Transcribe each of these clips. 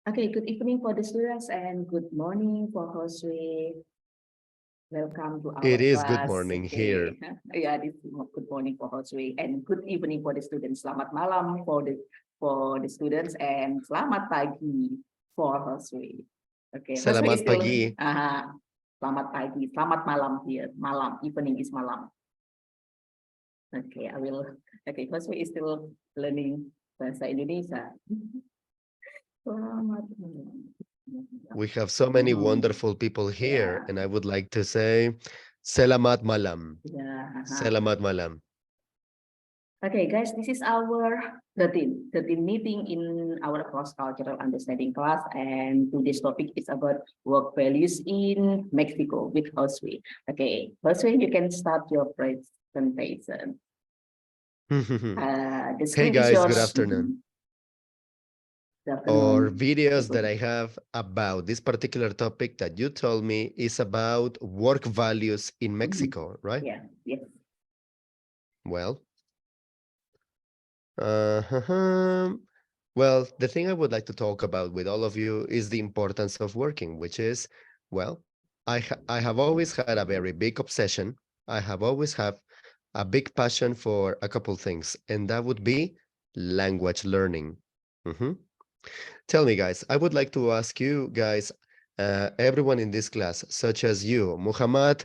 Okay, good evening for the students and good morning for Josué. Welcome to our It is good class. morning here. Okay. Yeah, this is good morning for Josué and good evening for the students. Selamat malam for the students and selamat pagi for Josué. Okay, Josué is Selamat still pagi. selamat pagi, selamat malam here. Malam, evening is malam. Okay, okay, Josué is still learning bahasa Indonesia. Selamat malam. We have so many wonderful people here, and I would like to say, Selamat malam. Yeah. Selamat malam. Okay, guys, this is our 13 meeting in our cross-cultural understanding class, and today's topic is about work values in Mexico with Josué. Okay, Josué, you can start your presentation. The Hey screen is guys, yours. good afternoon. Or videos that I have about this particular topic that you told me is about work values in Mexico, right? Yeah, yes. Well, well, the thing I would like to talk about with all of you is the importance of working, which is, well, I have always had a very big obsession. I have always have a big passion for a couple things, and that would be language learning. Tell me, guys, I would like to ask you guys, everyone in this class, such as you, Muhammad,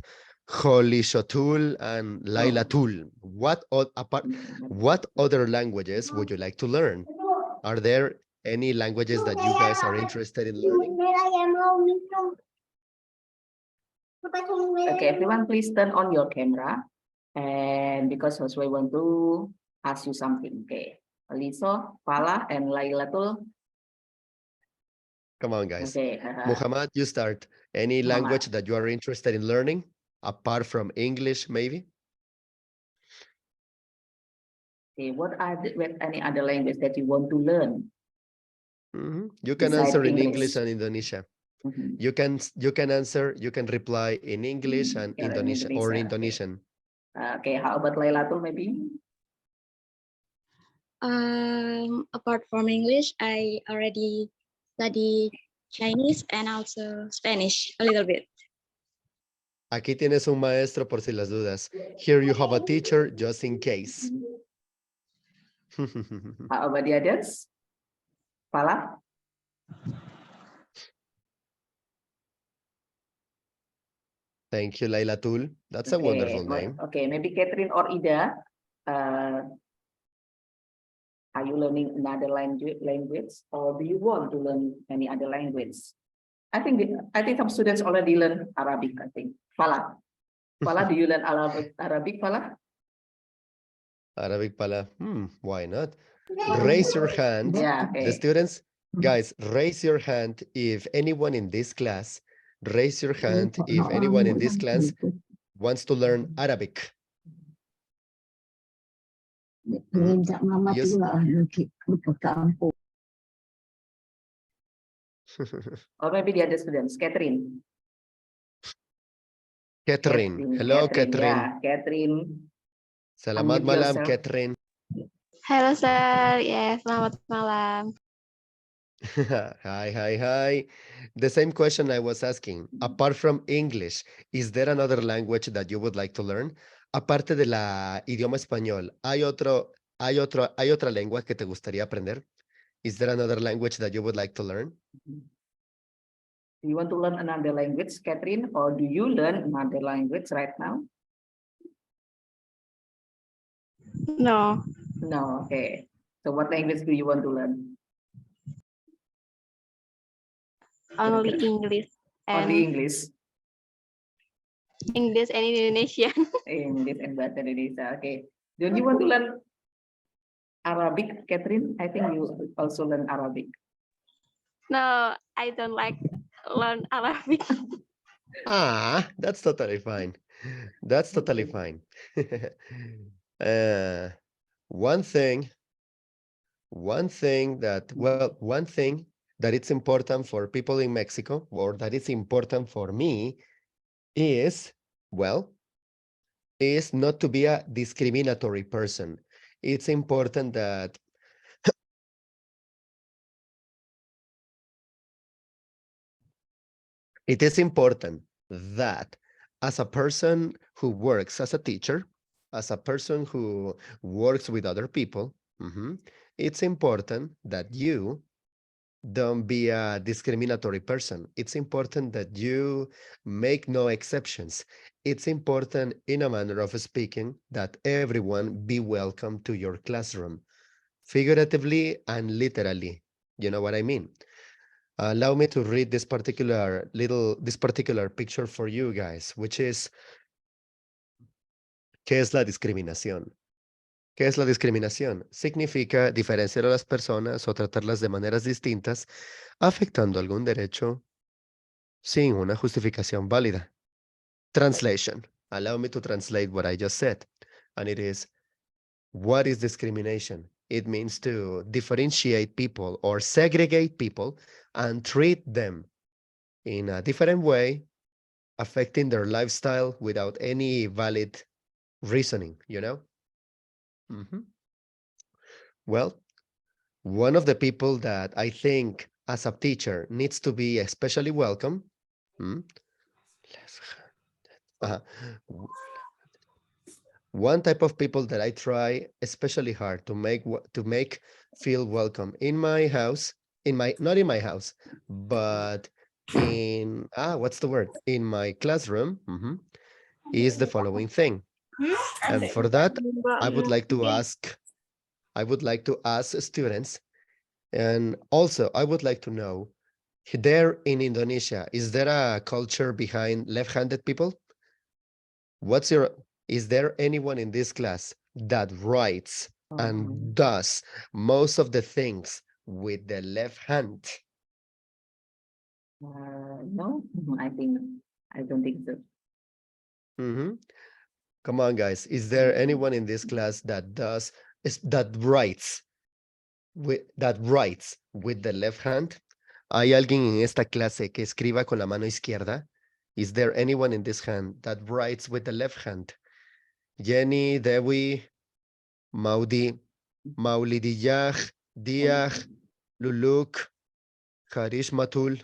Shotul, and Lailatul, what other languages would you like to learn? Are there any languages that you guys are interested in learning? Okay, everyone, please turn on your camera. And because Josué want to ask you something. Okay, Aliso, Fala, and Lailatul. Come on, guys. Okay. Muhammad, you start. Any language that you are interested in learning, apart from English, maybe? Okay, what any other language that you want to learn? You can answer in English and Indonesia. You can answer, you can reply in English and Indonesia or Indonesian. Okay, how about Lailatul maybe? Apart from English, I already study Chinese and also Spanish a little bit. Aquí tienes un maestro por si las dudas. Here you have a teacher just in case. How about the others? Fala? Thank you, Lailatul. That's a wonderful name. Okay, maybe Catherine or Ida. Are you learning another language, or do you want to learn any other language? I think some students already learn Arabic. I think. Fala, do you learn Arabic, Fala? Arabic pala. Why not? Raise your hand. Yeah, okay. The students, guys, raise your hand if anyone in this class, raise your hand if anyone in this class wants to learn Arabic. Yes. Or maybe the other students, Catherine. Catherine. Hello, Catherine. Yeah, Catherine. Selamat malam, Catherine. Hello, sir. Yes, selamat malam. Hi. The same question I was asking. Apart from English, is there another language that you would like to learn? Aparte de la idioma español, ¿hay otra lengua que te gustaría aprender? Is there another language that you would like to learn? Do you want to learn another language, Catherine, or do you learn another language right now? No. No, okay. So what language do you want to learn? Only English. Only English. English and Indonesian. English and bahasa Indonesia. Okay. Don't you want to learn Arabic, Catherine? I think you also learn Arabic. No, I don't like learn Arabic. That's totally fine. That's totally fine. One thing that it's important for people in Mexico, or that is important for me, is not to be a discriminatory person. It's important that It is important that as a person who works as a teacher, as a person who works with other people, it's important that you don't be a discriminatory person. It's important that you make no exceptions. It's important, in a manner of speaking, that everyone be welcome to your classroom, figuratively and literally. You know what I mean? Allow me to read this particular picture for you guys, which is, ¿qué es la discriminación? ¿Qué es la discriminación? Significa diferenciar a las personas o tratarlas de maneras distintas, afectando algún derecho sin una justificación válida. Translation. Allow me to translate what I just said. And it is, what is discrimination? It means to differentiate people or segregate people and treat them in a different way, affecting their lifestyle without any valid reasoning, you know? Well, one of the people that I think as a teacher needs to be especially welcome. One type of people that I try especially hard to make feel welcome in my house, not in my house, but in what's the word? In my classroom, is the following thing. And for that, I would like to ask students, and also I would like to know, there in Indonesia, is there a culture behind left-handed people? Is there anyone in this class that writes and does most of the things with the left hand? No, I don't think so. Come on, guys. Is there anyone in this class that writes with the left hand? ¿Hay alguien en esta clase que escriba con la mano izquierda? Is there anyone in this hand that writes with the left hand? Jenny, Dewi, Maulidiyah, Diah, Luluk, Harish Matul.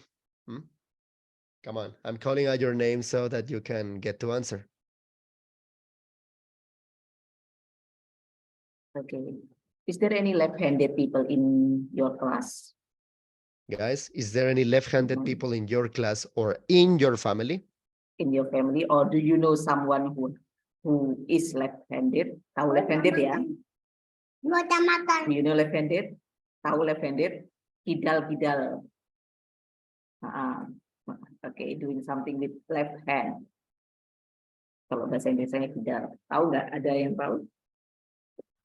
Come on, I'm calling out your name so that you can get to answer. Okay. Is there any left-handed people in your class? Guys, is there any left-handed people in your class or in your family? In your family, or do you know someone who is left-handed? Tahu left-handed ya? You know left-handed? Tahu left-handed? Kidal. Okay, doing something with left hand. Kalau bahasa Indonesia kidal. Tahu nggak? Ada yang tahu?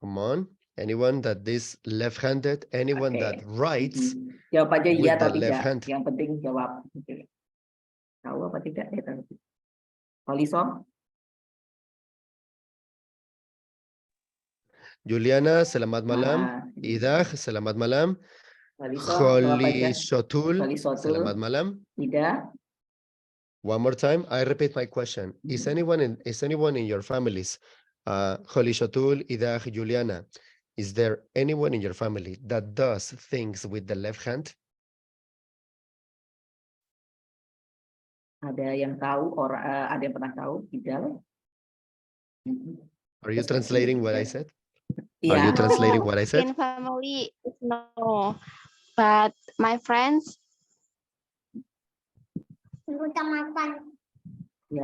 Come on. Anyone that is left-handed? Anyone that writes jawab aja iya atau with the left tidak. hand? Yang penting jawab. Okay. Tahu apa tidak? Holisom? Juliana, selamat malam. Idah, selamat malam. Kholi Shotul, selamat malam. Ida. One more time, I repeat my question. Is anyone in your families, Kholi Shotul, Idah, Juliana, is there anyone in your family that does things with the left hand? Ada yang tahu, or ada yang pernah tahu? Tidak. Are you translating what I said? Yeah. Are you translating what I said? In family, no. But my friends. Ya,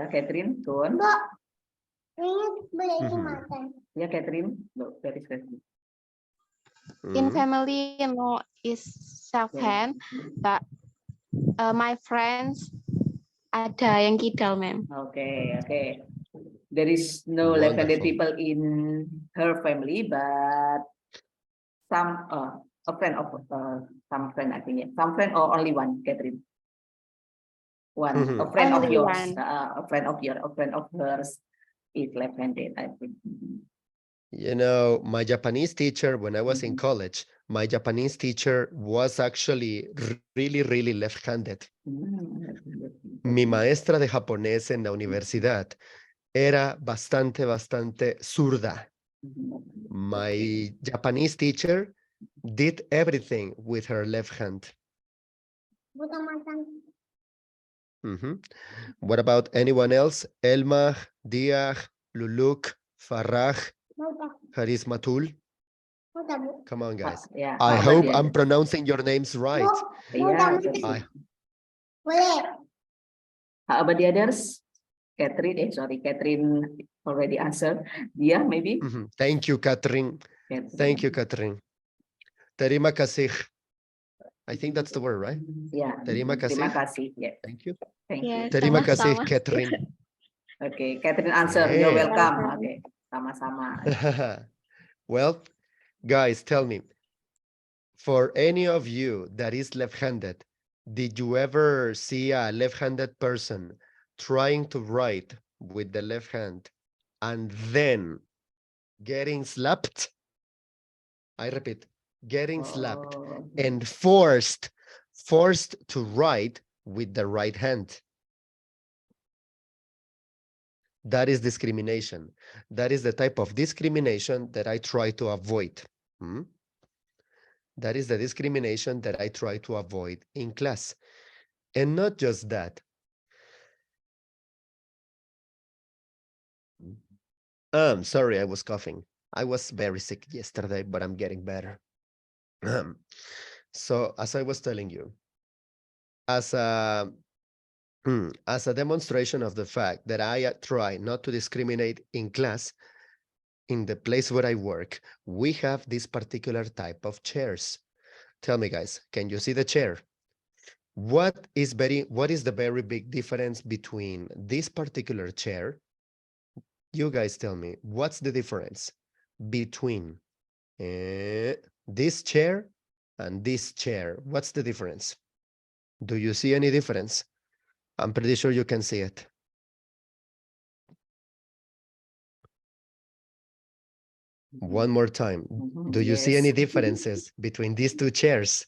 Catherine, go on. Ya, Catherine, very specific. In family, no, is self-hand, but my friends ada yang kidal, ma'am. Okay. There is no left-handed people in her family, but some a friend of some friend, I think, yeah. Some friend or only one, Catherine. One, a friend Only of yours, one. a friend of hers is left-handed, I think. You know, my Japanese teacher, when I was in college, my Japanese teacher was actually really left-handed. Mi maestra de japonés en la universidad era bastante zurda. My Japanese teacher did everything with her left hand. What about anyone else? Elmah, Diah, Luluk, Farah, Harismatul. Come on, guys. Yeah. I How about hope the I'm others? pronouncing your names right. Yeah. I- How about the others? Catherine, sorry, Catherine already answered. Yeah, maybe. Thank you, Catherine. Thank you, Catherine. Terima kasih. I think that's the word, right? Yeah. Terima Terima kasih. kasih. Yeah. Thank you. Thank Yeah, you. Terima kasih, sama-sama. Catherine. Okay, Catherine answer. You're Yeah. welcome. Welcome. Okay, sama-sama. Well, guys, tell me, for any of you that is left-handed, did you ever see a left-handed person trying to write with the left hand and then getting slapped? I repeat, getting slapped Oh. and forced to write with the right hand. That is discrimination. That is the type of discrimination that I try to avoid. That is the discrimination that I try to avoid in class. And not just that. Sorry, I was coughing. I was very sick yesterday, but I'm getting better. So as I was telling you, as a demonstration of the fact that I try not to discriminate in class, in the place where I work, we have this particular type of chairs. Tell me, guys, can you see the chair? What is the very big difference between this particular chair? You guys tell me, what's the difference between this chair and this chair? What's the difference? Do you see any difference? I'm pretty sure you can see it. One more time. Do you see any Yes. differences between these two chairs?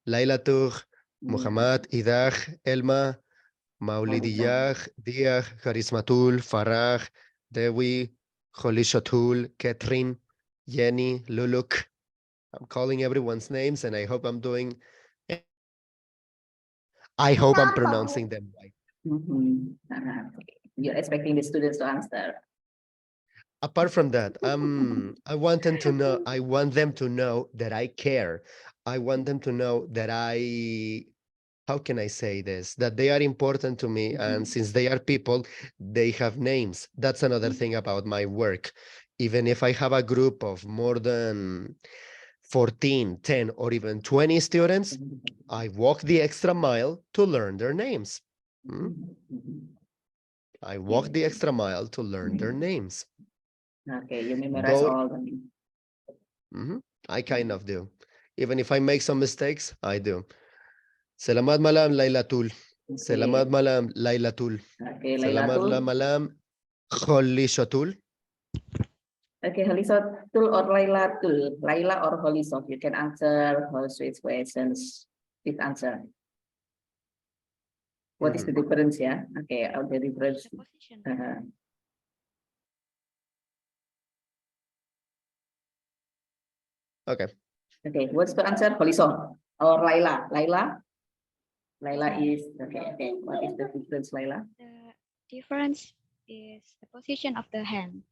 Laila Tur, Muhammad, Idah, Elma, Maulidiyah, Diah, Charismatul, Farah, Dewi, Holishatul, Catherine, Jenny, Luluk. I'm calling everyone's names and I hope I'm pronouncing them right. You're expecting the students to answer. Apart from that, I want them to know that I care. I want them to know that how can I say this? That they are important to me. And since they are people, they have names. That's another thing about my work. Even if I have a group of more than 14, 10, or even 20 students, I walk the extra mile to learn their names. I walk the extra mile to learn their names. Okay, you memorize all of them. I kind of do. Even if I make some mistakes, I do. Selamat malam, Lailatul. Selamat malam, Lailatul. Okay, Selamat Lailatul. malam, Kholishatul. Okay, Holisatul or Lailatul. Laila or Holisot. You can answer Josué's questions. Please answer. What is the difference? Yeah. Okay, the difference. The position. Okay. Okay, what's the answer? Holisot or Laila? Laila is okay. Okay, what is the difference, Laila? The difference is the position of the hand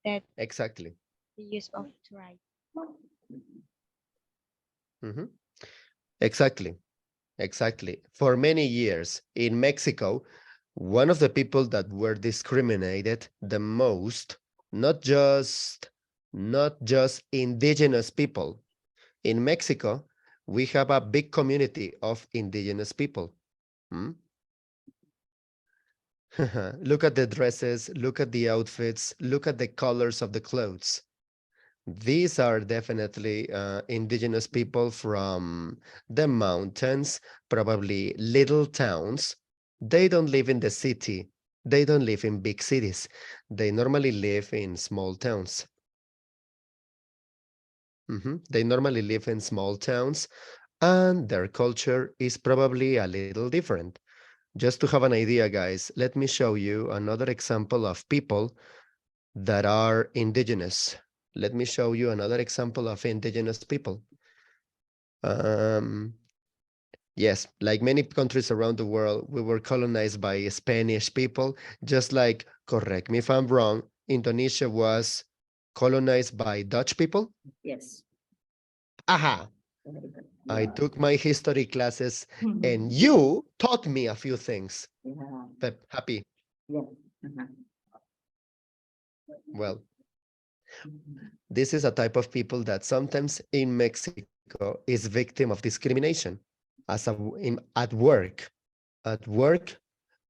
that Exactly. the use of to write. Exactly. For many years in Mexico, one of the people that were discriminated the most, not just indigenous people. In Mexico, we have a big community of indigenous people. Look at the dresses, look at the outfits, look at the colors of the clothes. These are definitely indigenous people from the mountains, probably little towns. They don't live in the city. They don't live in big cities. They normally live in small towns. They normally live in small towns, and their culture is probably a little different. Just to have an idea, guys, let me show you another example of people that are indigenous. Let me show you another example of indigenous people. Yes, like many countries around the world, we were colonized by Spanish people, just like, correct me if I'm wrong, Indonesia was colonized by Dutch people. Yes. Aha, Very good. I Yeah. took my history classes and you taught me a few things. Yeah. Pep, happy. Yeah. Uh-huh. Well, this is a type of people that sometimes in Mexico is victim of discrimination. At work,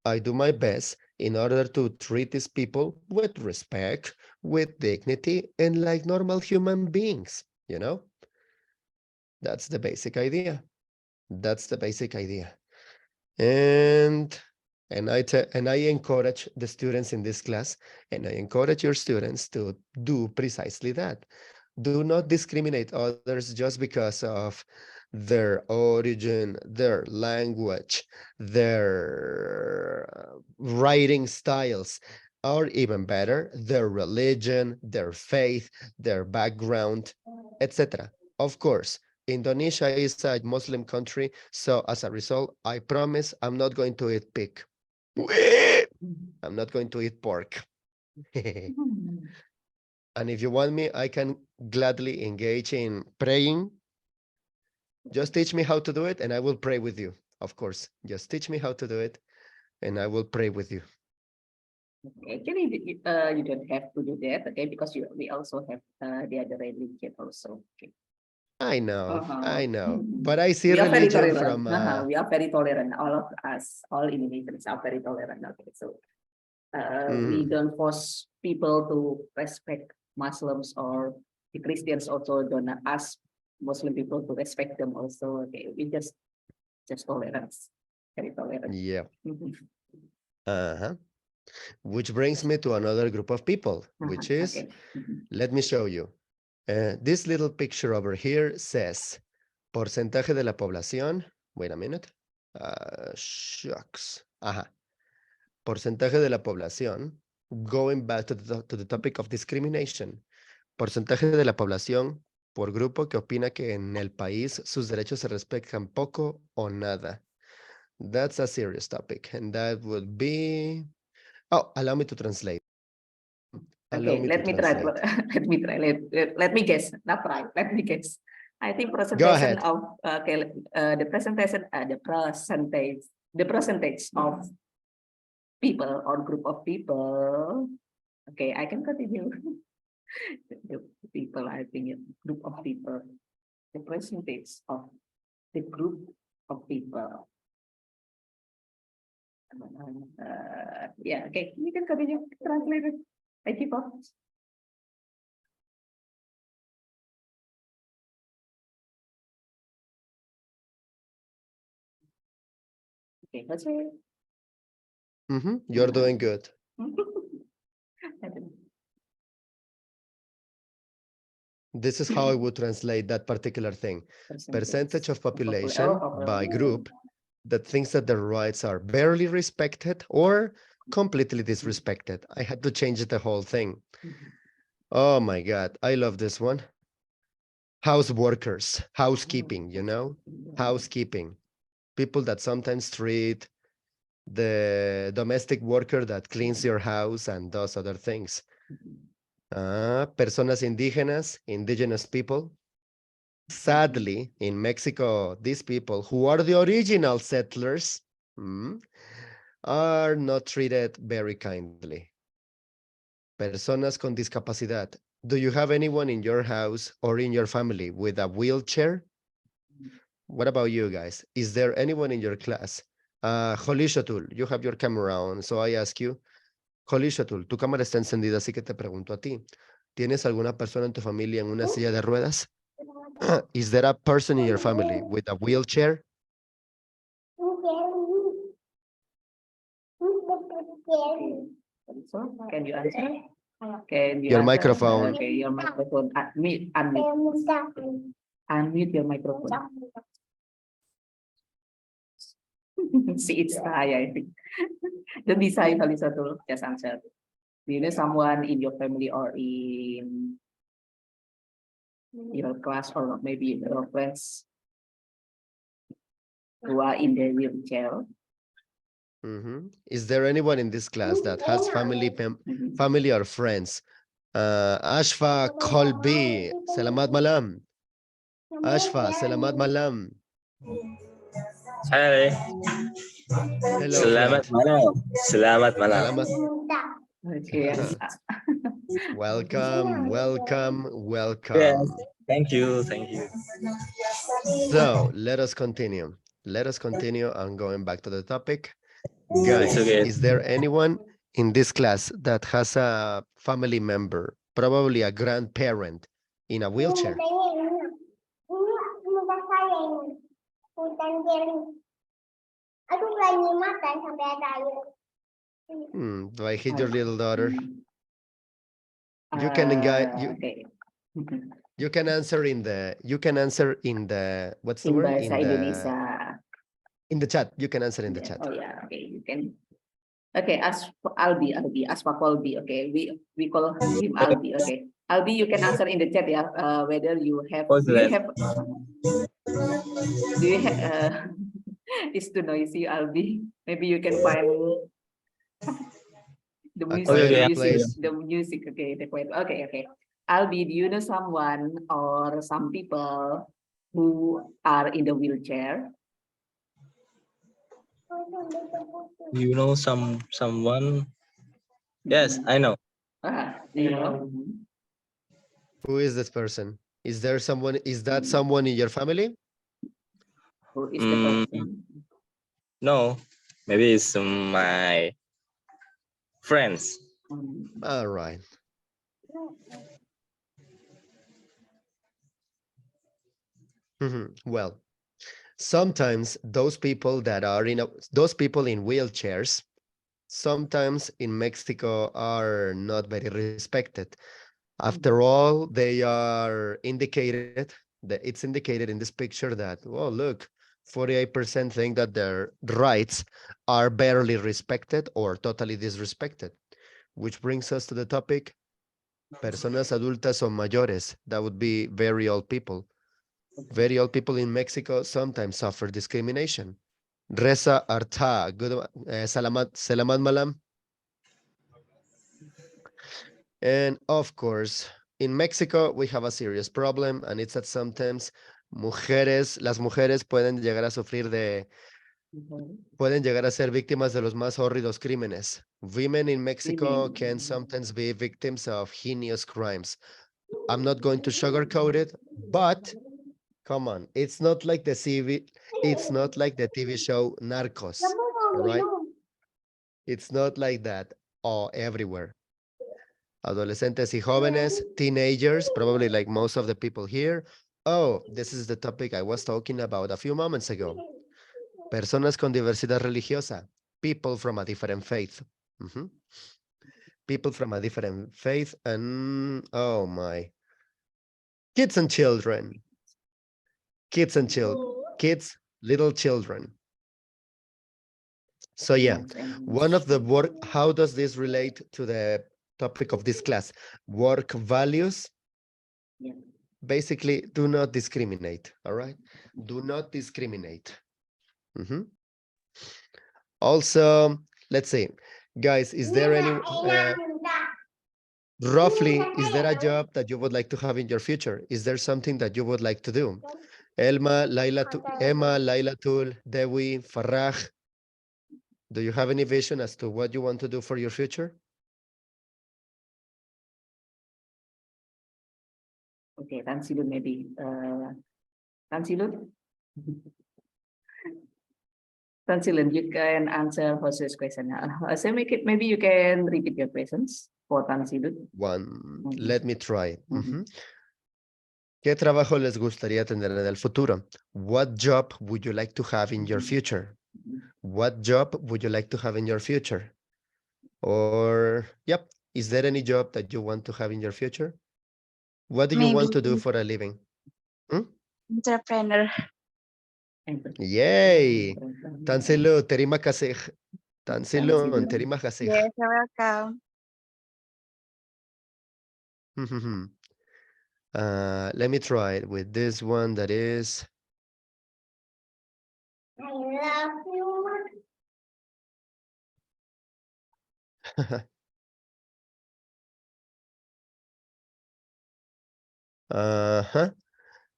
I do my best in order to treat these people with respect, with dignity, and like normal human beings, you know? That's the basic idea. That's the basic idea. And and I encourage the students in this class, and I encourage your students to do precisely that. Do not discriminate others just because of their origin, their language, their writing styles, or even better, their religion, their faith, their background, etc. Of course, Indonesia is a Muslim country, so as a result, I promise I'm not going to eat pig. I'm not going to eat pork. And if you want me, I can gladly engage in praying. Just teach me how to do it, and I will pray with you. Of course, just teach me how to do it, and I will pray with you. Actually, you don't have to do that, okay? Because we also have the other religion also. Okay. I know, I know, Mhm. but I see We are very religion tolerant. from We are very tolerant. All of us, all Indonesians are very tolerant. Okay, so we don't force people to respect Muslims, or the Christians also don't ask Muslim people to respect them also. Okay, we just tolerance, very tolerant. yeah. Mhm. Uh-huh. Which brings me to another group of people, which is, Okay. Mhm. let me show you. This little picture over here says, porcentaje de la población. Wait a minute. Shucks. Ajá. Porcentaje de la población. Going back to the topic of discrimination. Porcentaje de la población por grupo que opina que en el país sus derechos se respetan poco o nada. That's a serious topic, and that would be... Oh, allow me to translate. Okay, let me try. Let me try. Let me guess. Not try. Let me guess. I think Go presentation ahead. of the percentage of people or group of people. Okay, I can continue. The people, I think, group of people. The percentage of the group of people. Yeah. Okay, you can continue. Translate it. I keep up. Okay, that's it. You're doing good. This is how I would translate that particular thing. Percentage of population by group that thinks that their rights are barely respected or completely disrespected. I had to change the whole thing. Oh my God, I love this one. House workers, housekeeping, you know? Housekeeping. People that sometimes treat the domestic worker that cleans your house and does other things. Personas indígenas, indigenous people. Sadly, in Mexico, these people who are the original settlers are not treated very kindly. Personas con discapacidad. Do you have anyone in your house or in your family with a wheelchair? What about you guys? Is there anyone in your class? Holishatul, you have your camera on, so I ask you, Holishatul, tu cámara está encendida, así que te pregunto a ti. ¿Tienes alguna persona en tu familia en una silla de ruedas? Is there a person in your family with a wheelchair? So, can you answer? Can you Your answer? microphone. Okay, your microphone. Unmute. Unmute your microphone. See, it's shy, I think. Don't be shy, Kalisatul. Just answer. Do you know someone in your family or in your class or maybe your friends? who are in the wheelchair. Is there anyone in this class that has family or friends? Ashfa Kolbi, selamat malam. Ashfa, selamat malam. Hai, Hello, selamat friend. malam. Selamat malam. Selamat. Okay, yes. Welcome, welcome, Yes, welcome. thank you, thank you. So let us continue. Let us continue. I'm going back to the topic. It's Guys, okay. is there anyone in this class that has a family member, probably a grandparent, in a wheelchair? Do I hit your little daughter? You can Okay. you can answer in the what's the In word bahasa Indonesia. in the chat. You can answer in the chat. Oh yeah, okay, you can. Okay, Albi, Asfa Kolbi. Okay, we call him Albi. Okay, Albi, you can answer in the chat, yeah. Whether you have, What's do you that? have, do you have? It's too noisy, Albi. Maybe you can find the music, quiet Okay, place. the music. Okay, the quiet. Okay, okay. Albi, do you know someone or some people who are in the wheelchair? you know someone? Yes, I know. You know. Who is this person? Is there someone? Is that someone in your family? Who is the person? No, maybe it's my friends. All right. Well, sometimes those people that are those people in wheelchairs, sometimes in Mexico are not very respected. After all, they are indicated that it's indicated in this picture that, oh, look, 48% think that their rights are barely respected or totally disrespected, which brings us to the topic, personas adultas o mayores. That would be very old people. Very old people in Mexico sometimes suffer discrimination. Reza Arta, good, selamat malam. And of course, in Mexico, we have a serious problem, and it's that sometimes las mujeres pueden llegar a sufrir pueden llegar a ser víctimas de los más horridos crímenes. Women in Mexico can sometimes be victims of heinous crimes. I'm not going to sugarcoat it, but come on, it's not like the TV show Narcos, all right? It's not like that all everywhere. Adolescentes y jóvenes, teenagers, probably like most of the people here. Oh, this is the topic I was talking about a few moments ago. Personas con diversidad religiosa, people from a different faith. People from a different faith and, oh my, kids and children. Kids, little children. So yeah, one of the work, how does this relate to the topic of this class? Work values. Basically, do not discriminate, all right? Do not discriminate. Also, let's see, guys, is there any, roughly, is there a job that you would like to have in your future? Is there something that you would like to do? Emma, Laila Tul, Dewi, Farah, do you have any vision as to what you want to do for your future? Okay, Tansilun maybe. Tansilun? Tansilun, you can answer Josué's question. So maybe you can repeat your questions for Tansilun. Let me try. ¿Qué trabajo les gustaría tener en el futuro? What job would you like to have in your future? What job would you like to have in your future? Or, yep, is there any job that you want to have in your future? What do you want to do for a living? Entrepreneur. Yay! Tansilu, terima kasih. Tansilun, terima kasih. Yes, you're welcome. Let me try it with this one that is I love you.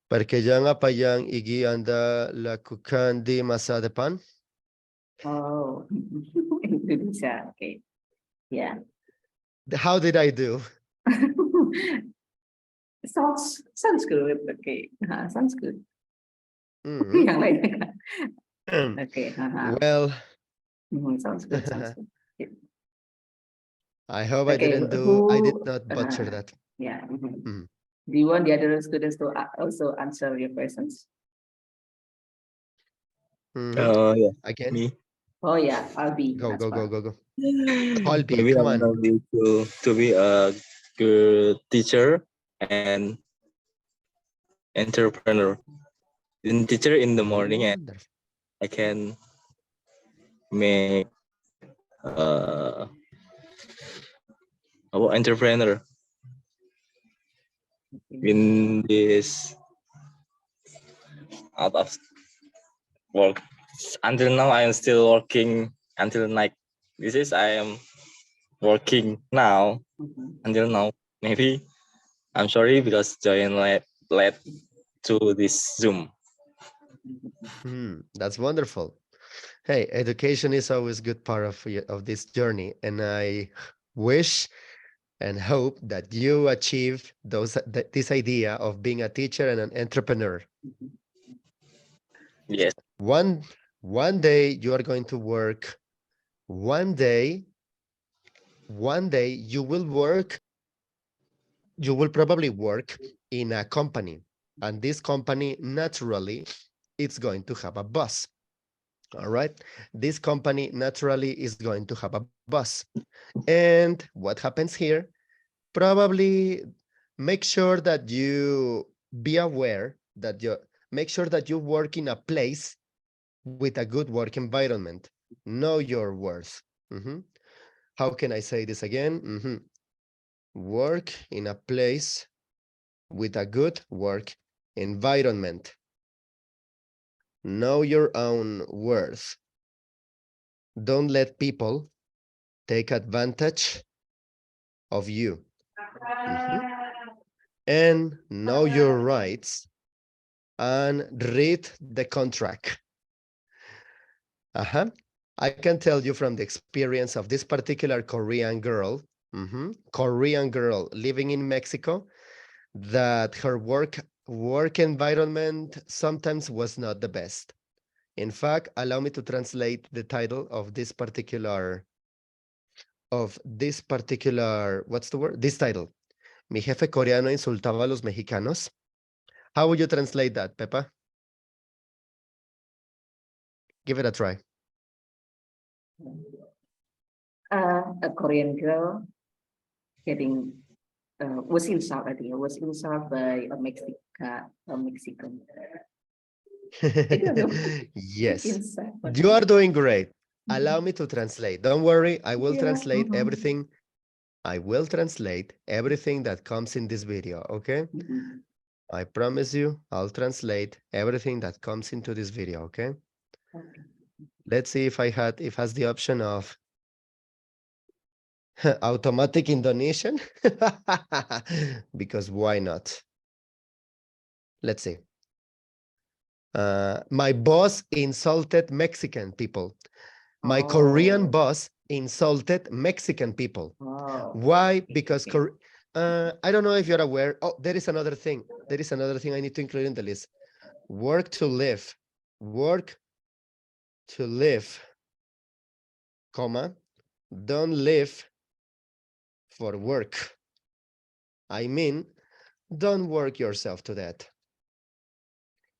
Perquè yang apa yang igi Anda lakukan di masa depan? Oh, Indonesia. Okay. Yeah. How did I do? Sounds good. Okay. Sounds good. Mm. Yang lain. Okay. Well, Sounds good. Sounds good. I hope I Okay. did not butcher that. Yeah. Mhm. Do you want the other students to also answer your questions? Mhm. Yeah, Again, me. Oh yeah, I'll be. go. Colby, Maybe come I'm on. going to be a good teacher and entrepreneur. In teacher in the morning, and Wonderful. I can make entrepreneur in this out of work. Until now, I am still working until night. This is I am working now until now. Maybe I'm sorry because join late to this Zoom. That's wonderful. Hey, education is always a good part of this journey, and I wish and hope that you achieve this idea of being a teacher and an entrepreneur. Yes. One day you are going to work. One day you will work. You will probably work in a company, and this company naturally it's going to have a boss. All right, this company naturally is going to have a boss. And what happens here? Probably make sure that you be aware that make sure that you work in a place with a good work environment. Know your worth. How can I say this again? Work in a place with a good work environment. Know your own worth. Don't let people take advantage of you. And know your rights and read the contract. I can tell you from the experience of this particular Korean girl, living in Mexico, that her work environment sometimes was not the best. In fact, allow me to translate the title of this particular, what's the word? This title. Mi jefe coreano insultaba a los mexicanos. How would you translate that, Pepa? Give it a try. A Korean girl getting was insulted. I think was insulted by a Mexican. Yes, Insult. you are doing great. Allow me to translate. Don't worry, I will translate everything. I will translate everything that comes in this video, okay? I promise you, I'll translate everything that comes into this video, okay? Let's see if has the option of automatic Indonesian, because why not? Let's see. My boss insulted Mexican people. My Korean boss insulted Mexican people. Why? Because I don't know if you're aware. Oh, there is another thing. There is another thing I need to include in the list. Work to live. Work to live, comma, don't live for work. I mean, don't work yourself to death.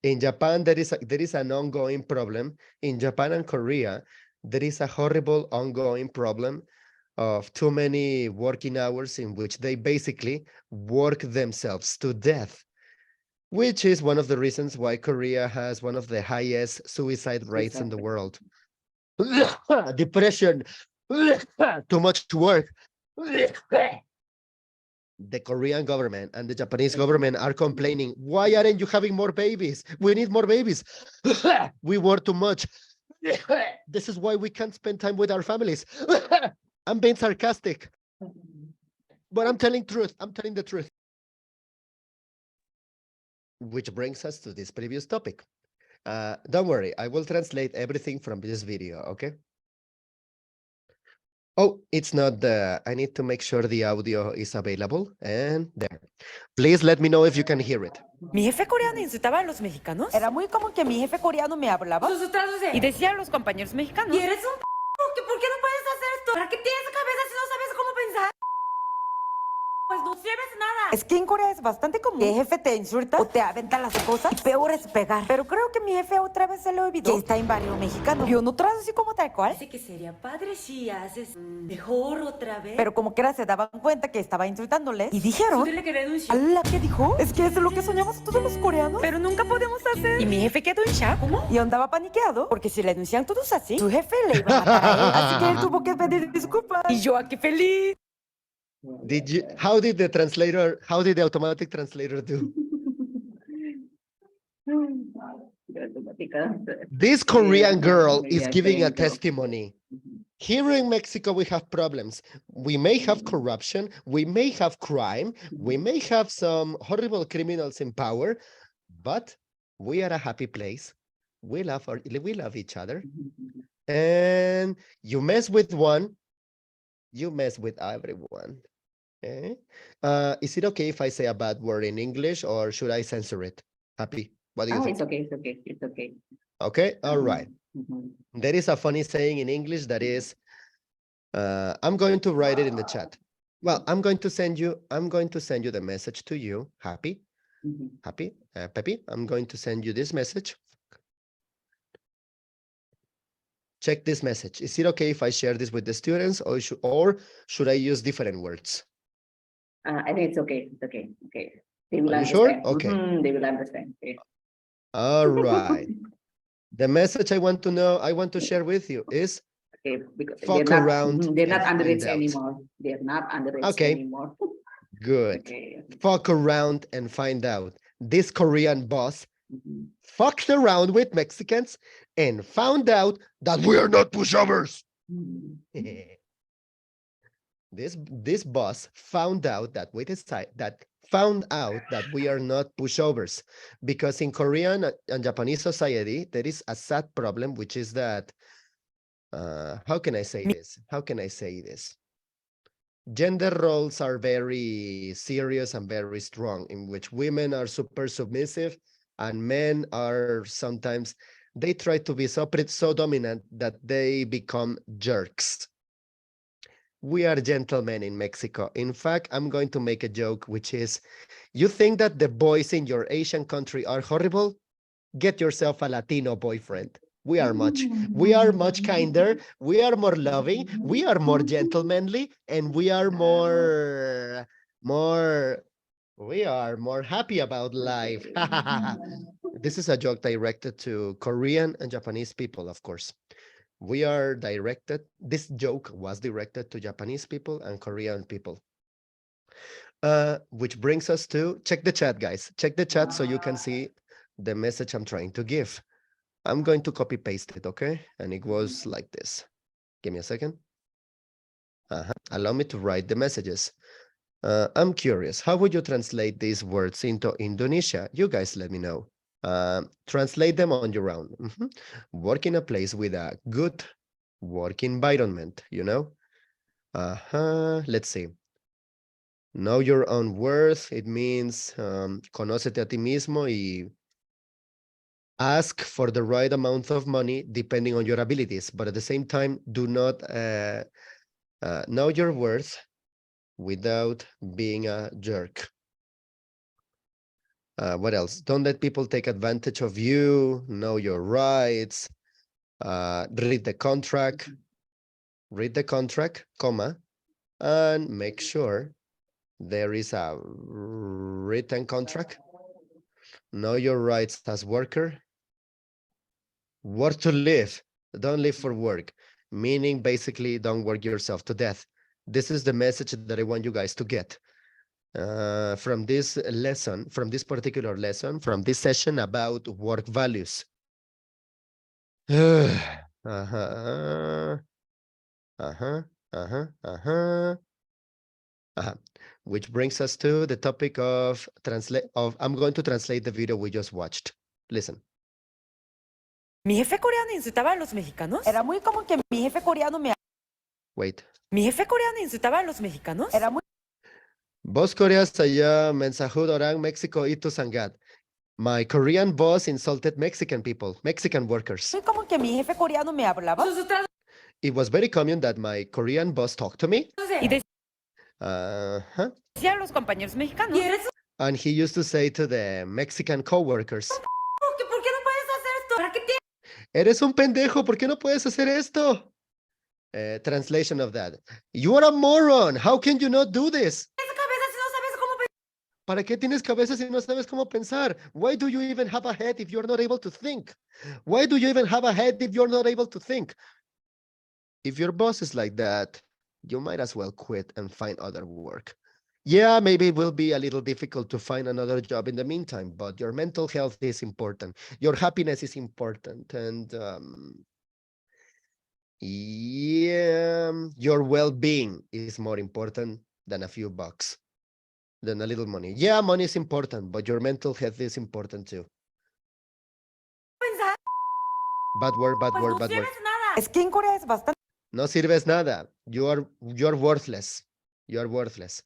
In Japan, there is an ongoing problem. In Japan and Korea, there is a horrible ongoing problem of too many working hours in which they basically work themselves to death, which is one of the reasons why Korea has one of the highest suicide rates in the world. Depression, too much work. the Korean government and the Japanese government are complaining, why aren't you having more babies? We need more babies. We work too much. This is why we can't spend time with our families. I'm being sarcastic, but I'm telling truth. I'm telling the truth. Which brings us to this previous topic. Don't worry, I will translate everything from this video, okay? Oh, it's not the, I need to make sure the audio is available, and there. Please let me know if you can hear it. Mi jefe coreano insultaba a los mexicanos. Era muy común que mi jefe coreano me hablaba y decía a los compañeros mexicanos. Y eres un ¿por qué no puedes hacer esto? ¿Para qué tienes cabeza si no sabes cómo pensar? Pues no sirves nada. Es que en Corea es bastante común que el jefe te insulta o te aventa las cosas. Y peor es pegar. Pero creo que mi jefe otra vez se le olvidó que está en barrio mexicano. Yo no traducí como tal cual. Dice que sería padre si haces mejor otra vez. Pero como quiera se daban cuenta que estaba insultándoles. Y dijeron, ¿ala qué dijo? Es que es lo que soñamos todos los coreanos. Pero nunca podemos hacer. Y mi jefe quedó en shock. ¿Cómo? Y andaba paniqueado. Porque si le denuncian todos así, su jefe le iba a matar a él. Así que él tuvo que pedir disculpas. Y yo aquí feliz. How did the automatic translator do? This Korean girl is giving a testimony. Here in Mexico, we have problems. We may have corruption, we may have crime, we may have some horrible criminals in power, but we are a happy place. We love each other. And you mess with one, you mess with everyone. Okay. Is it okay if I say a bad word in English, or should I censor it? Happy? What do you think? It's okay. Okay, all right. There is a funny saying in English that is, I'm going to write it in the chat. Well, I'm going to send you the message to you, Happy. Happy, Pepe, I'm going to send you this message. Check this message. Is it okay if I share this with the students, or should I use different words? I think it's okay. It's okay. Okay. They will Are you understand. sure? Okay. They will understand. Okay. All right. The message I want to share with you is Okay, because fuck around. they're not and underage find out. anymore. They're not underage Okay. anymore. Good. Okay. Fuck around and find out. This Korean boss Mhm. fucked around with Mexicans and found out that we are not pushovers. Mhm. This boss found out that we are not pushovers, because in Korean and Japanese society there is a sad problem, which is that how can I say this? Gender roles are very serious and very strong, in which women are super submissive and men are sometimes, they try to be so dominant that they become jerks. We are gentlemen in Mexico. In fact, I'm going to make a joke, which is, you think that the boys in your Asian country are horrible? Get yourself a Latino boyfriend. We are much kinder, we are more loving, we are more gentlemanly, and we are more happy about life. This is a joke directed to Korean and Japanese people, of course. This joke was directed to Japanese people and Korean people. Which brings us to, check the chat, guys. Check the chat so you can see the message I'm trying to give. I'm going to copy paste it, okay? And it goes like this. Give me a second. Allow me to write the messages. I'm curious, how would you translate these words into Indonesia? You guys let me know. Translate them on your own. Work in a place with a good work environment, you know? Let's see. Know your own worth. It means conócete a ti mismo y ask for the right amount of money depending on your abilities, but at the same time, do not know your worth without being a jerk. What else? Don't let people take advantage of you. Know your rights. Read the contract, comma, and make sure there is a written contract. Know your rights as worker. Work to live. Don't live for work. Meaning basically don't work yourself to death. This is the message that I want you guys to get. from this lesson, from this particular lesson, from this session about work values. Which brings us to the topic of I'm going to translate the video we just watched. Listen. Mi jefe coreano insultaba a los mexicanos. Era muy común que mi jefe coreano me... Wait. Mi jefe coreano insultaba a los mexicanos. Era muy... Boss Korea saya mensahud orang Mexico itu sangat. My Korean boss insulted Mexican people, Mexican workers. Muy común que mi jefe coreano me hablaba. It was very common that my Korean boss talked to me. Y decía Uh-huh. a los compañeros mexicanos. And he used to say to the Mexican coworkers, ¿Por qué no puedes hacer esto? ¿Para qué tienes? eres un pendejo, ¿por qué no puedes hacer esto? Translation of that. You are a moron. How can you not do this? cabeza si no sabes cómo pensar? ¿Para qué tienes cabeza si no sabes cómo pensar? Why do you even have a head if you're not able to think? Why do you even have a head if you're not able to think? If your boss is like that, you might as well quit and find other work. Yeah, maybe it will be a little difficult to find another job in the meantime, but your mental health is important. Your happiness is important. And yeah, your well-being is more important than a few bucks, than a little money. Yeah, money is important, but your mental health is important too. Pensar. Bad word, bad Pues word, no bad word. sirves nada. Es que en Corea es bastante... No sirves nada. You're worthless. You're worthless.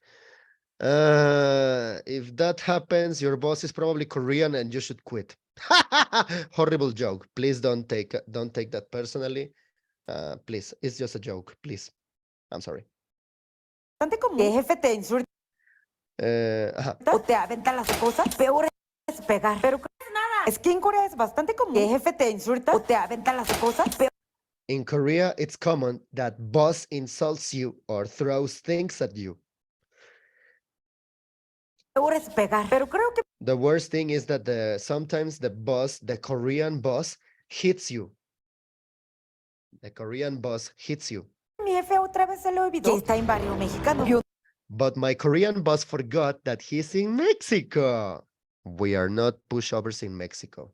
If that happens, your boss is probably Korean and you should quit. Horrible joke. Please don't take that personally. Please, it's just a joke. Please. I'm sorry. Bastante común. Que jefe te insulta o te aventa las cosas. Peor es pegar. Pero nada. Es que en Corea es bastante común. Que jefe te insulta o te aventa las cosas. In Korea, it's common that boss insults you or throws things at you. Peor es pegar. Pero creo que... The worst thing is that sometimes the Korean boss hits you. The Korean boss hits you. Mi jefe otra vez se le olvidó que está en barrio mexicano. But my Korean boss forgot that he's in Mexico. We are not pushovers in Mexico.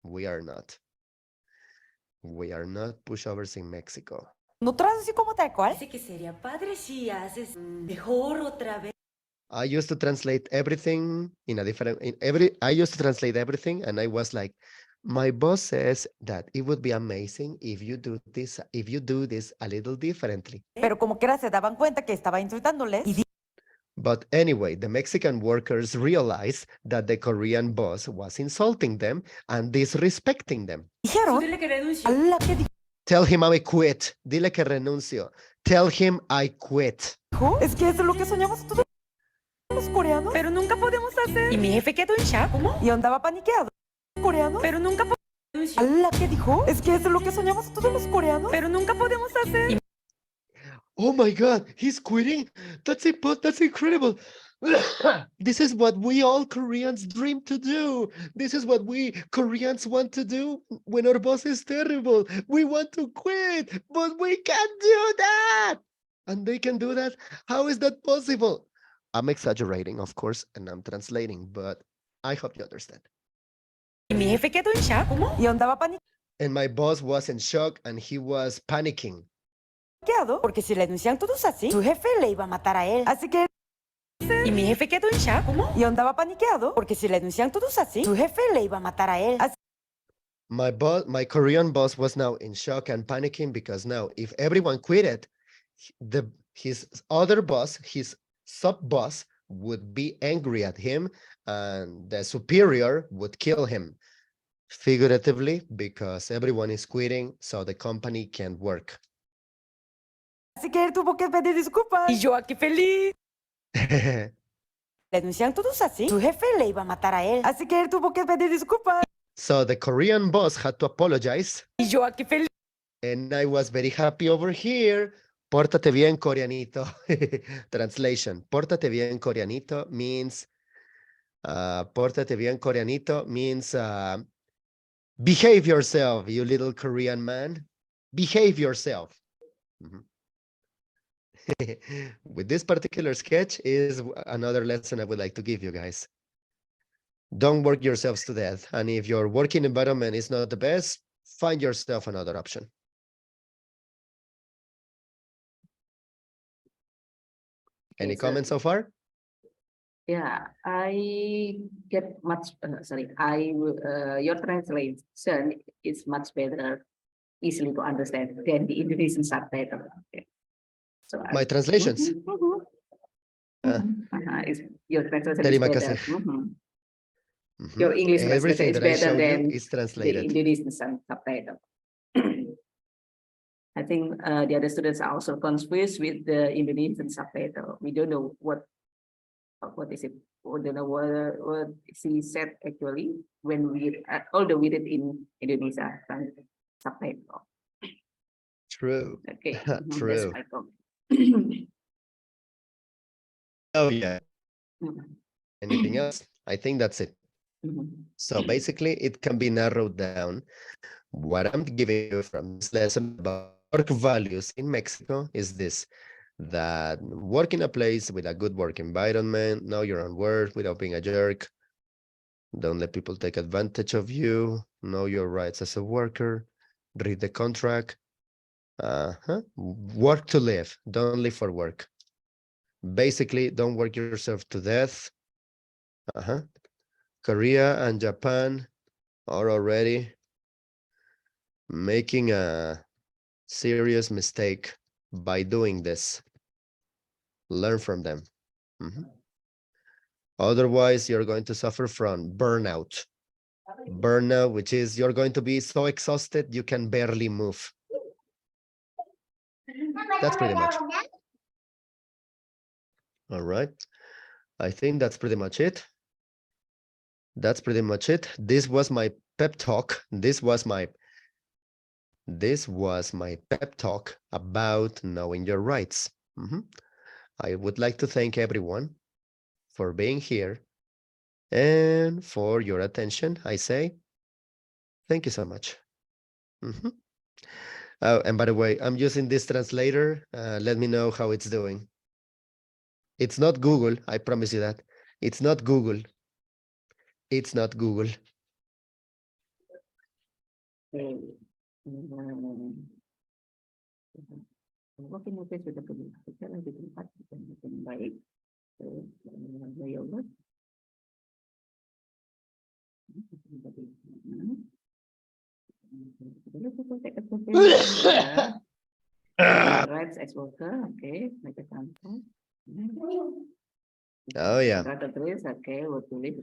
We are not. We are not pushovers in Mexico. ¿No traducí como tal cual? Dice que sería padre si haces mejor otra vez. I used to translate everything I used to translate everything and I was like, my boss says that it would be amazing if you do this a little differently. Pero como quiera se daban cuenta que estaba insultándoles. But anyway, the Mexican workers realized that the Korean boss was insulting them and disrespecting them. Dijeron, dile que renuncie. Tell him I quit. Dile que renuncio. Tell him I quit. Es que eso es lo que soñamos todos los coreanos. Pero nunca podemos hacer. Y mi jefe quedó en shock. ¿Cómo? Y andaba paniqueado. Coreano. Pero nunca podemos. ¿La que dijo? Es que eso es lo que soñamos todos los coreanos. Pero nunca podemos hacer. Oh my God, he's quitting? That's incredible. This is what we all Koreans dream to do. This is what we Koreans want to do when our boss is terrible. We want to quit, but we can't do that. And they can do that? How is that possible? I'm exaggerating, of course, and I'm translating, but I hope you understand. Y mi jefe quedó en shock. ¿Cómo? Y andaba paniqueado. And my boss was in shock and he was panicking. Porque si le denuncian todos así, su jefe le iba a matar a él. Así que... Y mi jefe quedó en shock. ¿Cómo? Y andaba paniqueado. Porque si le denuncian todos así, su jefe le iba a matar a él. Así... My Korean boss was now in shock and panicking because now if everyone quitted, his other boss, his sub-boss would be angry at him and the superior would kill him. Figuratively, because everyone is quitting, so the company can't work. Así que él tuvo que pedir disculpas. Y yo aquí feliz. Le denuncian todos así. Su jefe le iba a matar a él. Así que él tuvo que pedir disculpas. So the Korean boss had to apologize. Y yo aquí feliz. And I was very happy over here. Pórtate bien, coreanito. Translation. Pórtate bien, coreanito means behave yourself, you little Korean man. Behave yourself. with this particular sketch is another lesson I would like to give you guys. Don't work yourselves to death. And if your working environment is not the best, find yourself another option. Any comments so far? Yeah, I get much, your translation is much better, easily to understand than the Indonesian subtitle. Okay. So My translations. Is your translation is Terima better. kasih. Your English translation Everything is that I better showed you than is the translated. Indonesian subtitle. I think the other students are also confused with the Indonesian subtitle. We don't know what is it. We don't know what she said actually when we although we read in Indonesia subtitle. True. Okay, True. that's my comment. Oh yeah. Anything else? I think that's it. So basically, it can be narrowed down. What I'm giving you from this lesson about work values in Mexico is this: that work in a place with a good work environment, know your own worth without being a jerk, don't let people take advantage of you, know your rights as a worker, read the contract, work to live, don't live for work. Basically, don't work yourself to death. Korea and Japan are already making a serious mistake by doing this. Learn from them. Otherwise, you're going to suffer from burnout. Burnout, which is you're going to be so exhausted you can barely move. That's pretty much. All right. I think that's pretty much it. That's pretty much it. This was my pep talk. This was my pep talk about knowing your rights. I would like to thank everyone for being here and for your attention. I say thank you so much. Oh, and by the way, I'm using this translator. Let me know how it's doing. It's not Google. I promise you that. It's not Google. It's not Google. Working with the lebih tempat yang baik. Rights as worker, okay, make a sample. Oh yeah. Okay, what to live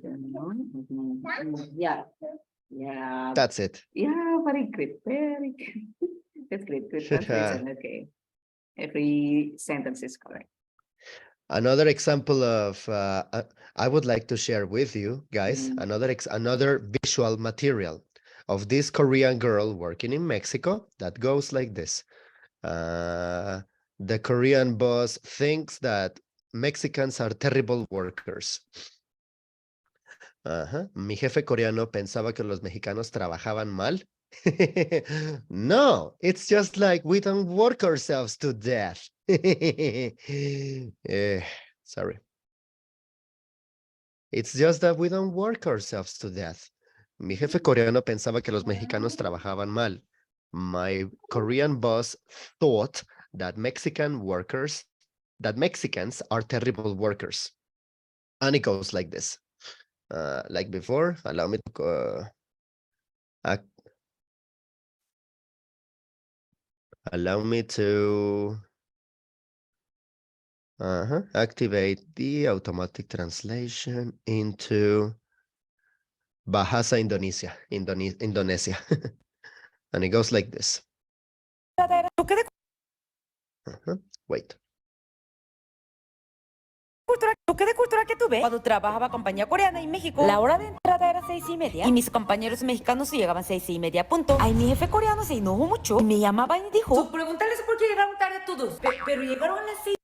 yeah. Yeah. That's it. Yeah, very great. Very good. That's great. Good translation. Okay. Every sentence is correct. Another example of I would like to share with you guys another visual material of this Korean girl working in Mexico that goes like this. The Korean boss thinks that Mexicans are terrible workers. Mi jefe coreano pensaba que los mexicanos trabajaban mal. No, it's just like we don't work ourselves to death. Sorry. It's just that we don't work ourselves to death. Mi jefe coreano pensaba que los mexicanos trabajaban mal. My Korean boss thought that Mexicans are terrible workers. And it goes like this. Like before, allow me to activate the automatic translation into Bahasa Indonesia. And it goes like this. Wait. Choque de cultura que tuve cuando trabajaba compañía coreana en México. La hora de entrada era 6:30 y mis compañeros mexicanos llegaban 6:30 punto. Ay, mi jefe coreano se enojó mucho y me llamaban y dijo: pregúntales por qué llegaron tarde todos. Pero llegaron a las 6:30.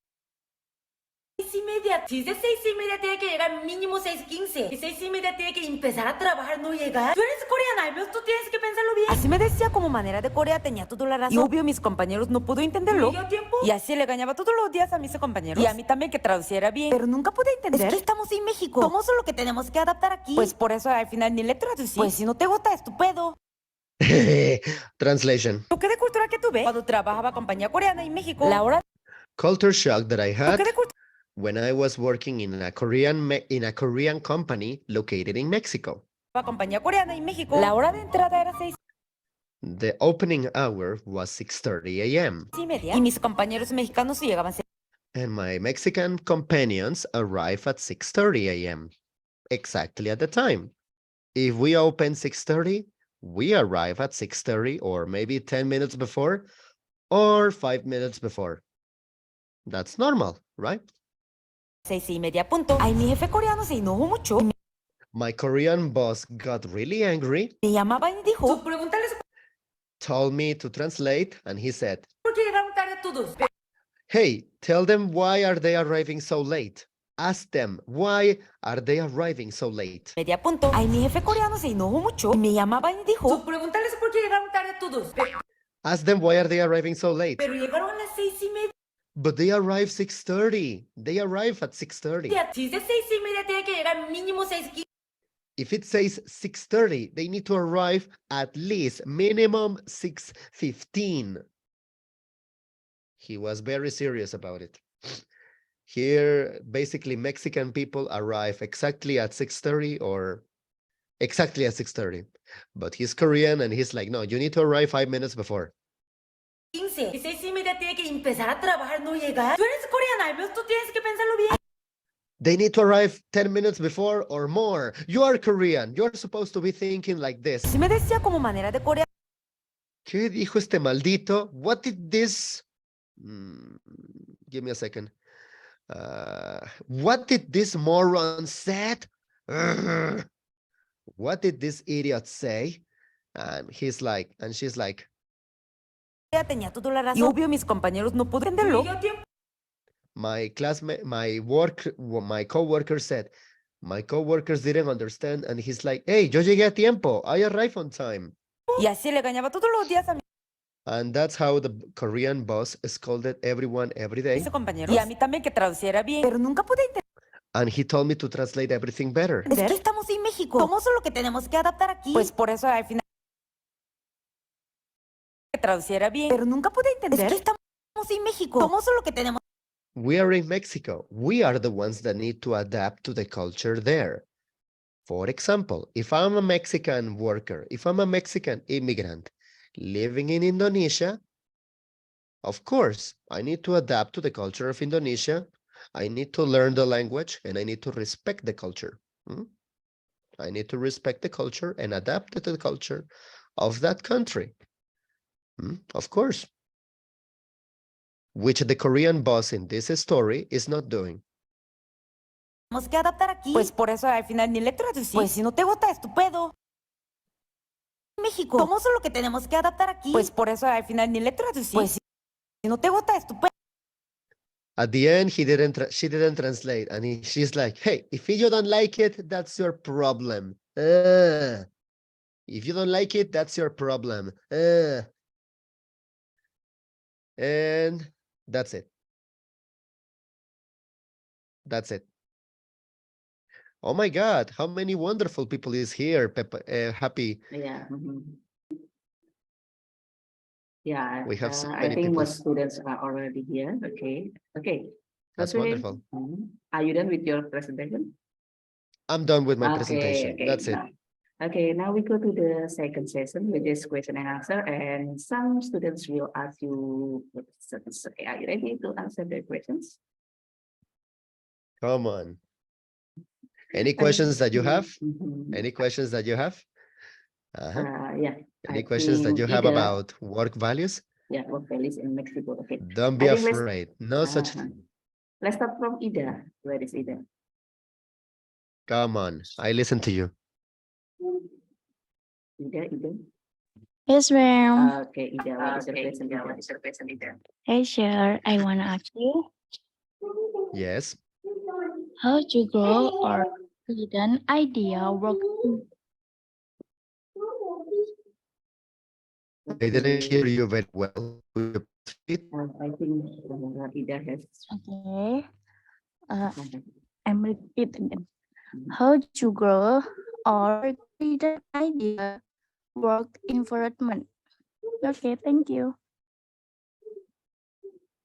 Si es de 6:30 tiene que llegar mínimo 6:15. Y 6:30 tiene que empezar a trabajar, no llegar. Tú eres coreana, al menos tú tienes que pensarlo bien. Así me decía como manera de Corea, tenía toda la razón. Y obvio mis compañeros no pudo entenderlo. Y así le engañaba todos los días a mis compañeros. Y a mí también que traduciera bien. Pero nunca pude entender. Es que estamos en México. ¿Cómo solo que tenemos que adaptar aquí? Pues por eso al final ni le traducí. Pues si no te gusta, estupendo. Translation. ¿Tú qué de cultura que tuve? Cuando trabajaba compañía coreana en México. La hora Culture shock that I ¿tú had qué de cultura? when I was working in a Korean company located in Mexico. Compañía coreana en México. La hora de entrada era 6:30. The opening hour was 6:30 a.m. Y mis compañeros mexicanos llegaban and my Mexican companions arrive at 6:30 a.m. exactly at the time. If we open 6:30, we arrive at 6:30 or maybe 10 minutes before or 5 minutes before. That's normal, right? 6:30 punto. Ay, mi jefe coreano se enojó mucho. My Korean boss got really angry, Me llamaba y dijo, pregúntales told me to translate, and he said, por qué llegaron tarde todos. hey, tell them why are they arriving so late? Ask them, why are they arriving so late? Media punto. Ay, mi jefe coreano se enojó mucho. Me llamaba y dijo, pregúntales por qué llegaron tarde todos. Ask them why are they arriving so late? Pero llegaron a las 6:30. But they arrive 6:30. They arrive at 6:30. Si dice 6:30, tiene que llegar mínimo 6:15. If it says 6:30, they need to arrive at least minimum 6:15. He was very serious about it. Here, basically, Mexican people arrive exactly at 6:30 or exactly at 6:30. But he's Korean and he's like, no, you need to arrive 5 minutes before. 15. Y 6:30 tiene que empezar a trabajar, no llegar. Tú eres coreana, al menos tú tienes que pensarlo bien. They need to arrive 10 minutes before or more. You are Korean. You're supposed to be thinking like this. Si me decía como manera de Corea. ¿Qué dijo este maldito? What did this... give me a second. What did this moron said? What did this idiot say? And he's like, and she's like, Tenía toda la razón. Y obvio mis compañeros no pueden entenderlo. my classmate, my coworker said, my coworkers didn't understand, and he's like, hey, yo llegué a tiempo. I arrived on time. Y así le engañaba todos los días a mi And that's how the Korean boss scolded everyone every day. compañero. Y a mí también que traduciera bien. Pero nunca pude entender. And he told me to translate everything better. Es que estamos en México. ¿Cómo solo que tenemos que adaptar aquí? Pues por eso al final que traduciera bien. Pero nunca pude entender. Es que estamos en México. ¿Cómo solo que tenemos? We are in Mexico. We are the ones that need to adapt to the culture there. For example, if I'm a Mexican worker, if I'm a Mexican immigrant living in Indonesia, of course, I need to adapt to the culture of Indonesia. I need to learn the language and I need to respect the culture. I need to respect the culture and adapt to the culture of that country. Of course. Which the Korean boss in this story is not doing. Tenemos que adaptar aquí. Pues por eso al final ni le traducí. Pues si no te gusta, estupendo. México. ¿Cómo solo que tenemos que adaptar aquí? Pues por eso al final ni le traducí. Pues si no te gusta, estupendo. At the end, she didn't translate, and she's like, "Hey, if you don't like it, that's your problem. If you don't like it, that's your problem." And that's it. That's it. Oh my God, how many wonderful people is here, happy. Yeah. Yeah, We have so I many think people. most students are already here. Okay. That's Josué, wonderful. Are you done with your presentation? I'm done with my Okay, presentation. okay, That's it. now- Okay, now we go to the second session, which is question and answer, and some students will ask you questions. Okay, are you ready to answer the questions? Come on. Any questions that you have? Mhm. Any questions that you have? Yeah. Any I questions that think you have Ida- about work values? Yeah, work values in Mexico. Okay. Don't be I think let's- afraid. No such. Let's start from Ida. Where is Ida? Come on. I listen to you. Ida. Yes, ma'am. Okay, Ida, what is your question, Ida? Hey, sir, I want to ask you Yes. how to grow or lead an idea work I didn't hear you very well. Could you repeat? I think Ida has. Okay. I'm repeating again. How to grow or create an idea work environment. Okay, thank you.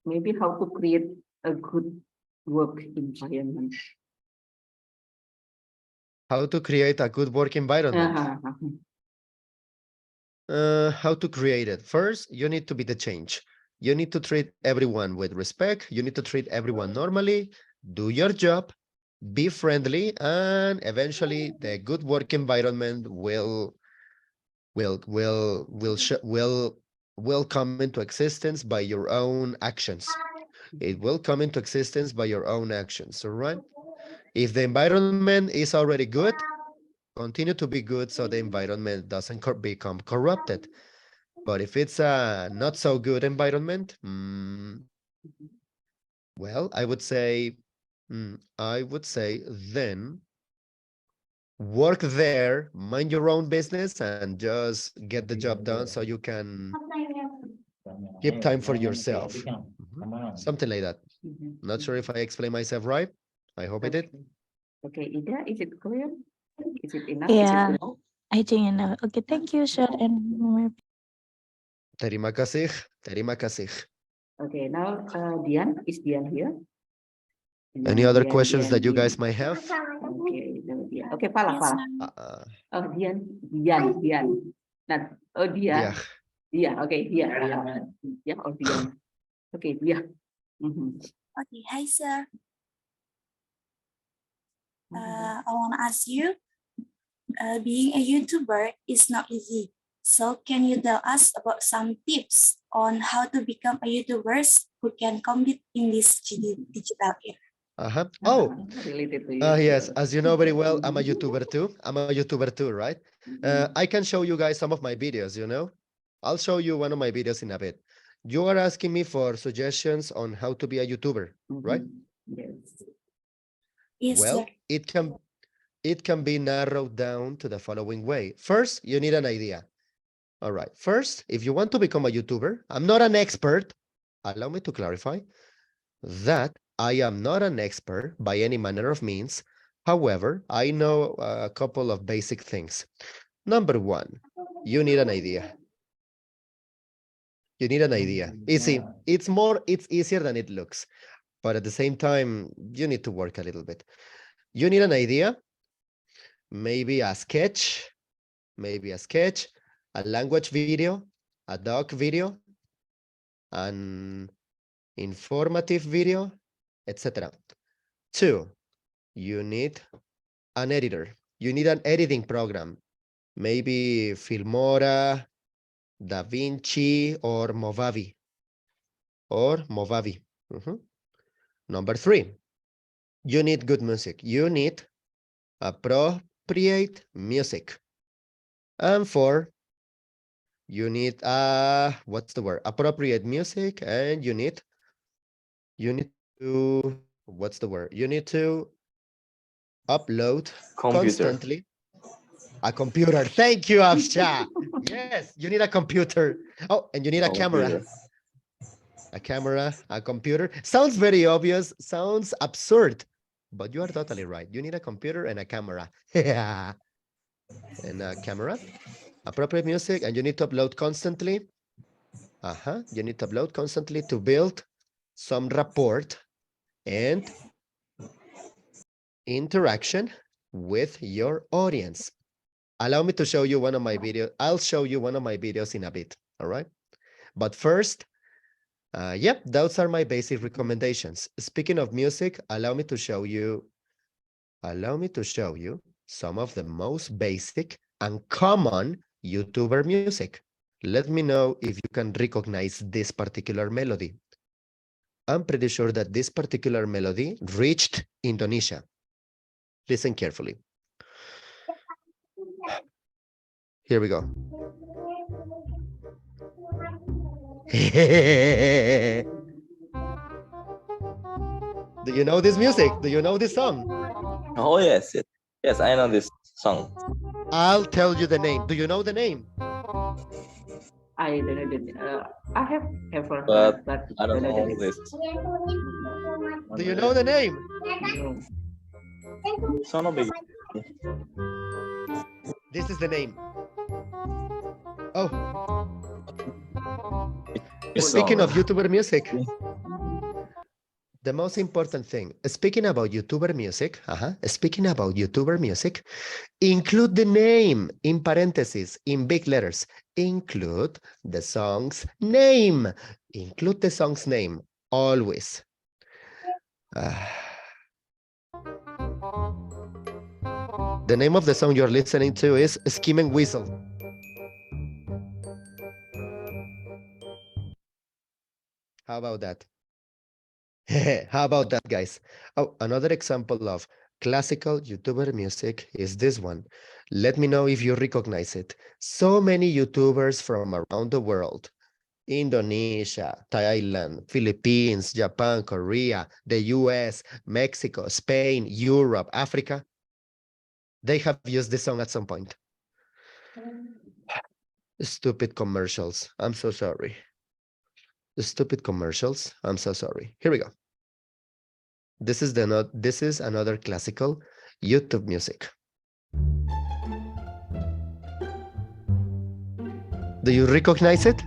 Maybe how to create a good work environment. How to create a good work environment. How to create it. First, you need to be the change. You need to treat everyone with respect. You need to treat everyone normally. Do your job. Be friendly, and eventually, the good work environment will come into existence by your own actions. It will come into existence by your own actions. All right. If the environment is already good, continue to be good so the environment doesn't become corrupted. But if it's a not so good environment, well, I would say then work there, mind your own business, and just get the job done so you can keep time for yourself. Something like that. Not sure if I explained myself right. I hope I did. Okay, Ida, is it clear? Is it enough? Yeah. Is it enough? I think enough. Okay, thank you, sir. And Terima kasih. Terima kasih. Okay, now Dian, is Dian here? Any other questions that you guys might have? Okay, no, Dian. Okay, Pala. Uh, Oh, Dian. Not, oh, Dian. yeah. Yeah, okay, Dian. Yeah, or Dian. Okay, yeah. Okay, hi sir. I want to ask you, being a YouTuber is not easy. So can you tell us about some tips on how to become a YouTuber who can compete in this digital era? Oh, related to yes. As you know very well, I'm a YouTuber too, right? I can show you guys some of my videos, I'll show you one of my videos in a bit. You are asking me for suggestions on how to be a YouTuber, right? Yes. Yes, Well, sir. it can be narrowed down to the following way. First, you need an idea. All right. First, if you want to become a YouTuber, I'm not an expert. Allow me to clarify that I am not an expert by any manner of means. However, I know a couple of basic things. Number one, you need an idea. You need an idea. Easy. It's easier than it looks. But at the same time, you need to work a little bit. You need an idea, maybe a sketch, a language video, a dog video, an informative video, etc. Two, you need an editor. You need an editing program, maybe Filmora, DaVinci, or Movavi. Number three, you need good music. You need appropriate music. And four, you need what's the word? Appropriate music, and you need to what's the word? You need to upload constantly. A computer. Thank you, Afsha. Yes, you need a computer. Oh, and you need a camera. A camera, a computer. Sounds very obvious, sounds absurd, but you are totally right. You need a computer and a camera. Yeah. And a camera, appropriate music, and you need to upload constantly. You need to upload constantly to build some rapport and interaction with your audience. Allow me to show you one of my videos. I'll show you one of my videos in a bit, all right? But first, yep, those are my basic recommendations. Speaking of music, allow me to show you some of the most basic and common YouTuber music. Let me know if you can recognize this particular melody. I'm pretty sure that this particular melody reached Indonesia. Listen carefully. Here we go. Do you know this music? Do you know this song? Oh, yes. Yes, I know this song. I'll tell you the name. Do you know the name? I don't know. I have ever But heard, but I don't know the this. Do you know the name? name. Sono big. This is the name. Oh, speaking of YouTuber music, the most important thing, speaking about YouTuber music, include the name in parentheses, in big letters. Include the song's name. Include the song's name, always. The name of the song you're listening to is Skim and Whistle. How about that? How about that, guys? Oh, another example of classical YouTuber music is this one. Let me know if you recognize it. So many YouTubers from around the world, Indonesia, Thailand, Philippines, Japan, Korea, the US, Mexico, Spain, Europe, Africa, they have used this song at some point. Stupid commercials. I'm so sorry. Stupid commercials. I'm so sorry. Here we go. This is another classical YouTube music. Do you recognize it?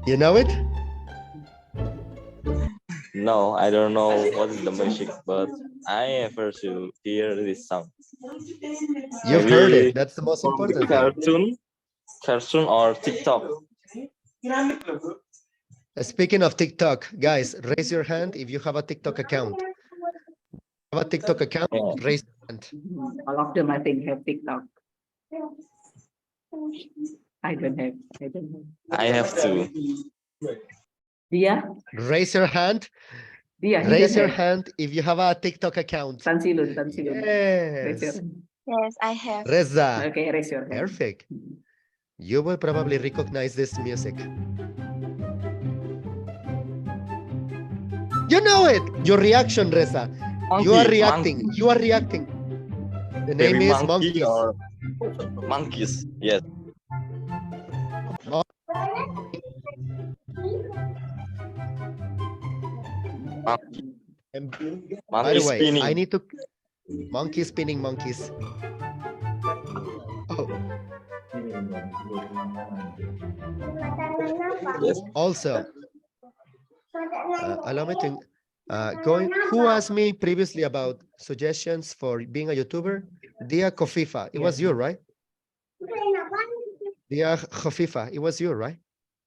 You know it? No, I don't know what is the music, but I ever to hear this song. You've heard it. That's the most From the important thing. cartoon or TikTok. Speaking of TikTok, guys, raise your hand if you have a TikTok account. Have a TikTok account? Yeah. Raise your hand. All of them, I think, have TikTok. I don't have. I have to. Dia, Raise your hand. Dia, he Raise don't your have. hand if you have a TikTok account. Tansilun. Raise your Yes. hand. Yes, I have. Reza. Okay, raise your hand. Perfect. You will probably recognize this music. You know it. Your reaction, Reza. You are reacting. Monkey. You are reacting. The name Baby is monkey Monkeys. or monkeys. Yes. And by Monkey the way, spinning. I need to monkey spinning monkeys. Oh, Yes. also, allow me to who asked me previously about suggestions for being a YouTuber? Dia Kofifa. It was you, right? Dia Kofifa. It was you, right?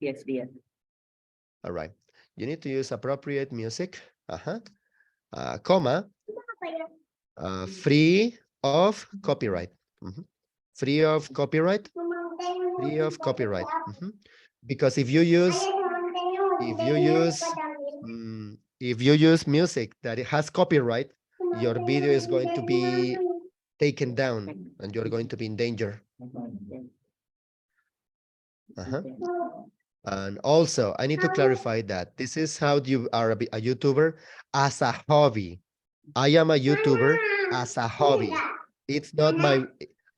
Yes, Dia. All right. You need to use appropriate music. Comma. Free of copyright. Free of copyright. Free of copyright. Because if you use music that it has copyright, your video is going to be taken down and you're going to be in danger. And also, I need to clarify that this is how you are a YouTuber as a hobby. I am a YouTuber as a hobby. It's not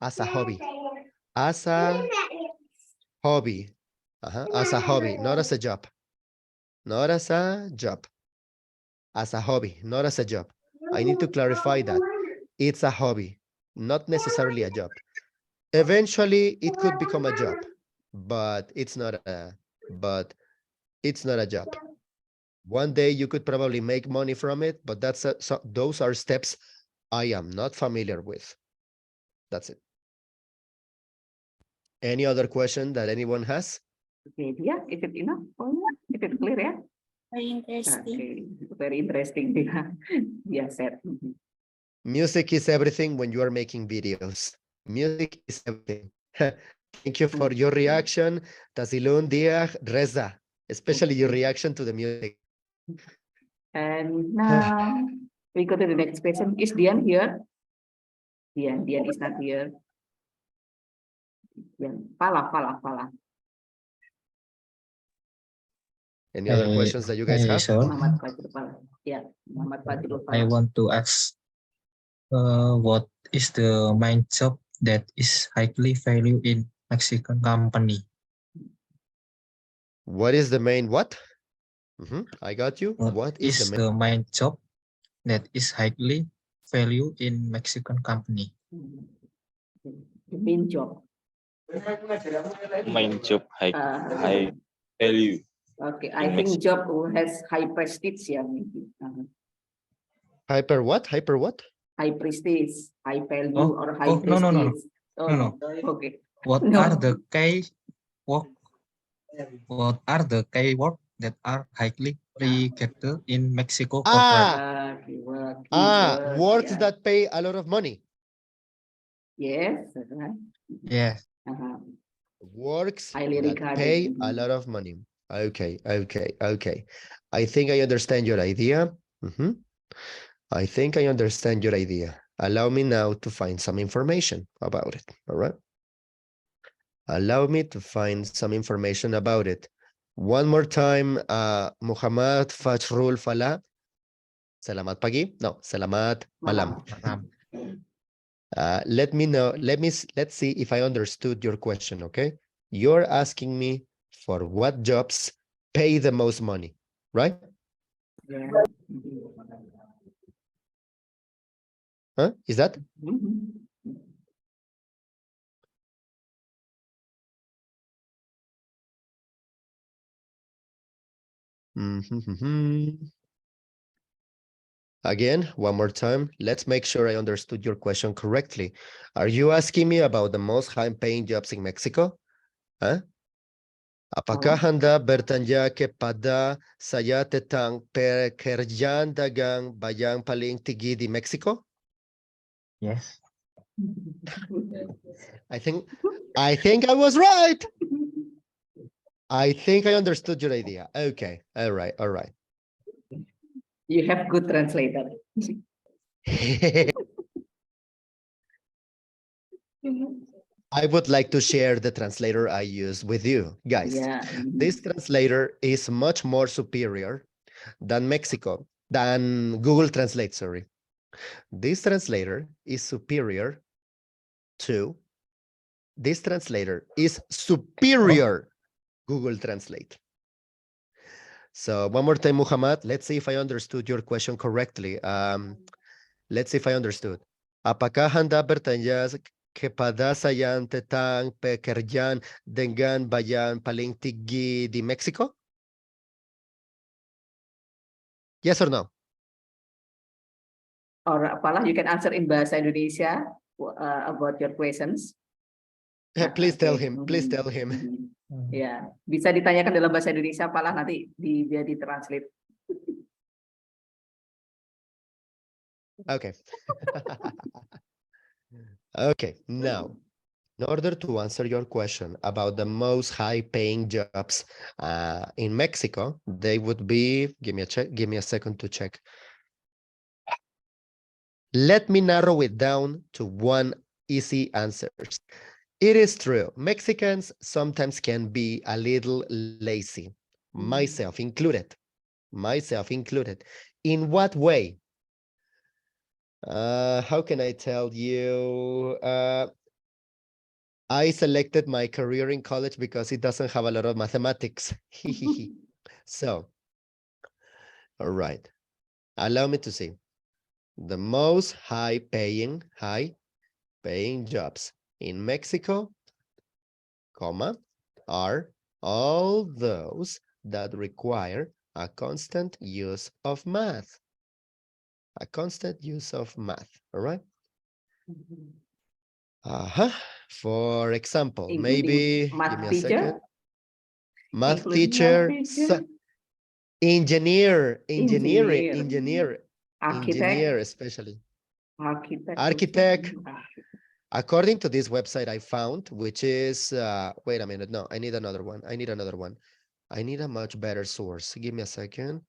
as a hobby. As a hobby. As a hobby, not as a job. Not as a job. As a hobby, not as a job. I need to clarify that. It's a hobby, not necessarily a job. Eventually, it could become a job, but it's not a job. One day you could probably make money from it, but those are steps I am not familiar with. That's it. Any other question that anyone has? Okay, Dia, is it enough? Is it clear, yeah? Very interesting. Okay, very interesting, Dia. Dia said. Music is everything when you are making videos. Music is everything. Thank you for your reaction, Tasilun, Dia, Reza, especially your reaction to the music. And now we go to the next question. Is Dian here? Dian is not here. Dian, Fala. Any other questions that you guys have? Sir, Muhammad Fajrul Falah. Yeah, Muhammad Fajrul I Falah. want to ask, what is the main job that is highly valued in Mexican company? What is the main what? I got you. What is the main? The main job that is highly valued in Mexican company? The main job. Main job high Uh, value. Okay, I In think Mexico. job who has high prestige, yeah, maybe. Hyper what? Hyper what? High prestige, high value, Oh, or high oh, no, no, no, no. prestige. Oh, No, no. Okay. What No. are the key work? What are the key work that are highly regarded in Mexico corporate? Keyword, Works yeah. that pay a lot of money. Yes. Yes. Works Highly that regarded. pay a lot of money. Okay. I think I understand your idea. I think I understand your idea. Allow me now to find some information about it. All right. Allow me to find some information about it. One more time, Muhammad Fajrul Falah. Selamat pagi. No, selamat malam. Let me know. Let's see if I understood your question. Okay. You're asking me for what jobs pay the most money, right? Yeah. Huh? Is that? Again, one more time, let's make sure I understood your question correctly. Are you asking me about the most high-paying jobs in Mexico? Huh? Apakah Anda bertanya kepada saya tentang pekerjaan dagang bayang paling tinggi di Mexico? Yes. I think I was right. I think I understood your idea. Okay. All right. You have good translator. I would like to share the translator I use with you guys. Yeah. This translator is much more superior than Google Translate, sorry. This translator is superior Google Translate. So one more time, Muhammad, let's see if I understood your question correctly. Let's see if I understood. Apakah Anda bertanya kepada saya tentang pekerjaan dengan bayar paling tinggi di Mexico? Yes or no? Or apalah, you can answer in bahasa Indonesia about your questions. Please tell him. Please tell him. Ya, bisa ditanyakan dalam bahasa Indonesia, apalah nanti biar ditranslate. Okay. Okay, now, in order to answer your question about the most high-paying jobs in Mexico, they would be, give me a second to check. Let me narrow it down to one easy answer. It is true, Mexicans sometimes can be a little lazy, myself included. In what way? How can I tell you? I selected my career in college because it doesn't have a lot of mathematics. So, all right. Allow me to see. The most high-paying jobs in Mexico, are all those that require a constant use of math. All right? For example, maybe math give me a teacher? second. Math teacher, engineer, especially. Architect. According to this website I found, which is, wait a minute, no, I need another one. I need a much better source. Give me a second.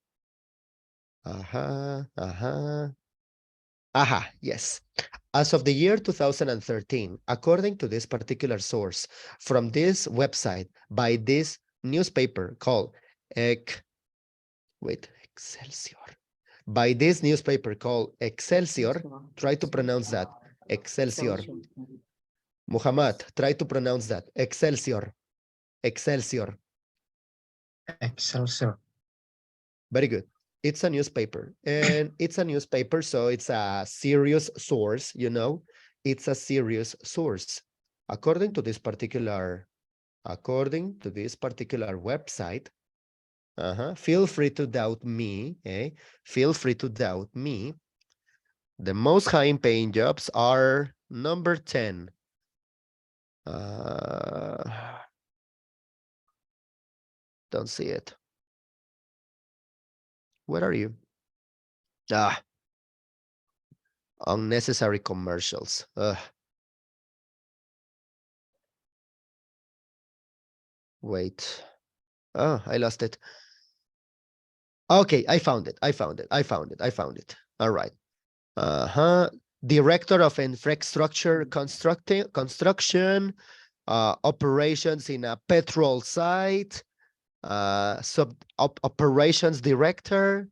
Yes. As of the year 2013, according to this particular source from this website by this newspaper called Wait, Excelsior. By this newspaper called Excelsior, try to pronounce that. Excelsior. Muhammad, try to pronounce that. Excelsior. Excelsior. Excelsior. Very good. It's a newspaper, and it's a newspaper, so it's a serious source, you know. It's a serious source. According to this particular website, feel free to doubt me, feel free to doubt me. The most high paying jobs are number 10. Don't see it. Where are you? Unnecessary commercials. Wait. Oh, I lost it. Okay, I found it. All right. Director of infrastructure construction, operations in a petrol site, operations director,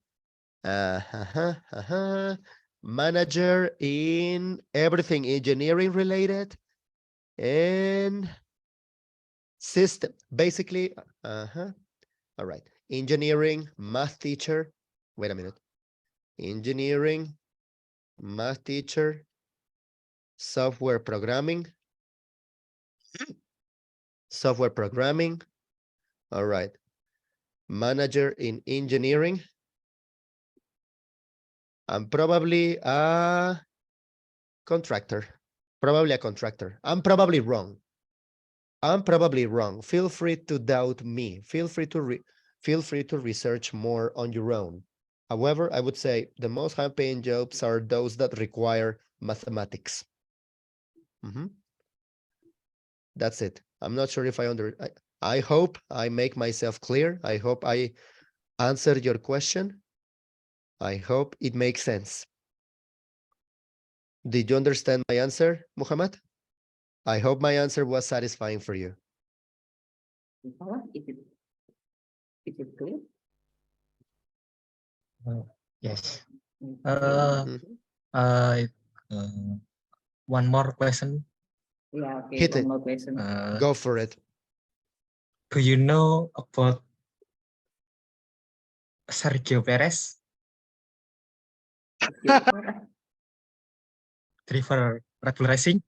manager in everything engineering related, and system, basically, all right, engineering, math teacher, wait a minute, engineering, math teacher, software programming, all right, manager in engineering, I'm probably a contractor, I'm probably wrong. Feel free to doubt me. Feel free to research more on your own. However, I would say the most high-paying jobs are those that require mathematics. That's it. I'm not sure if I hope I make myself clear. I hope I answered your question. I hope it makes sense. Did you understand my answer, Muhammad? I hope my answer was satisfying for you. Is it clear? Yes. Okay. One more question. Yeah, okay. Hit One it. more question. Go for it. Do you know about Sergio Perez, driver Red Bull Racing?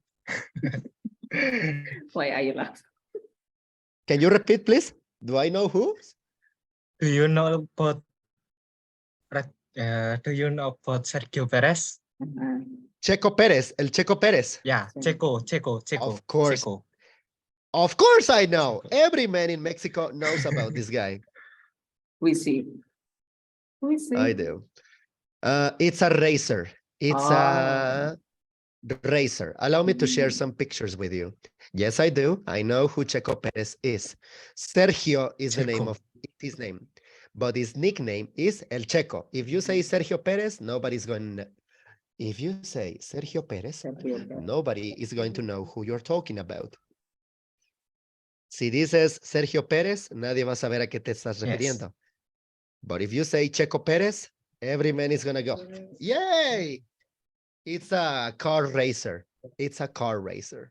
Why are you laughing? Can you repeat, please? Do I know who? Do you know about Sergio Perez? Checo Perez, el Checo Perez. Yeah, Checo. Of course. Checo. Of course I know. Every man in Mexico knows about this guy. We see. I do. It's a racer. It's a racer. Allow me to share some pictures with you. Yes, I do. I know who Checo Perez is. Sergio is the name of his name, but his nickname is El Checo. If you say Sergio Perez, nobody's going. If you say Sergio Perez, nobody is going to know who you're talking about. Si dices Sergio Pérez, nadie va a saber a qué te estás refiriendo. Yes. But if you say Checo Pérez, every man is going to go, yay! It's a car racer. It's a car racer.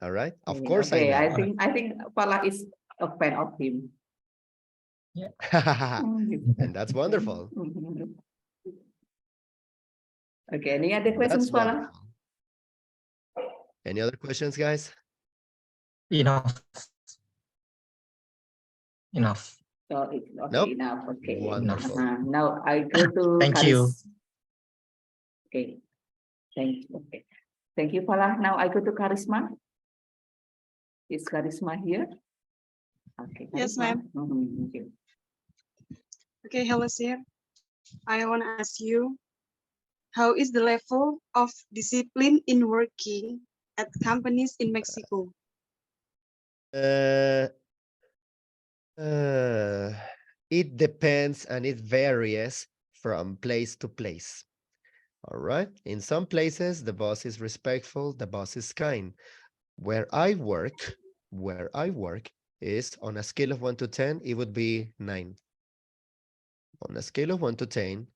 All right. Of course, okay. I know. I think Pala is a fan of him. Yeah. And that's wonderful. Okay. Any other questions, Pala? Any other questions, guys? Enough. So it's okay, nope. Enough. Okay. Wonderful. Now I go to Thank you. Okay. Thank you. Okay. Thank you, Pala. Now I go to Charisma. Is Charisma here? Okay. Charisma. Yes, ma'am. Thank you. Okay, hello, sir. I want to ask you, how is the level of discipline in working at companies in Mexico? It depends and it varies from place to place. All right. In some places, the boss is respectful, the boss is kind. Where I work, is on a scale of 1 to 10, it would be 9. On a scale of 1 to 10,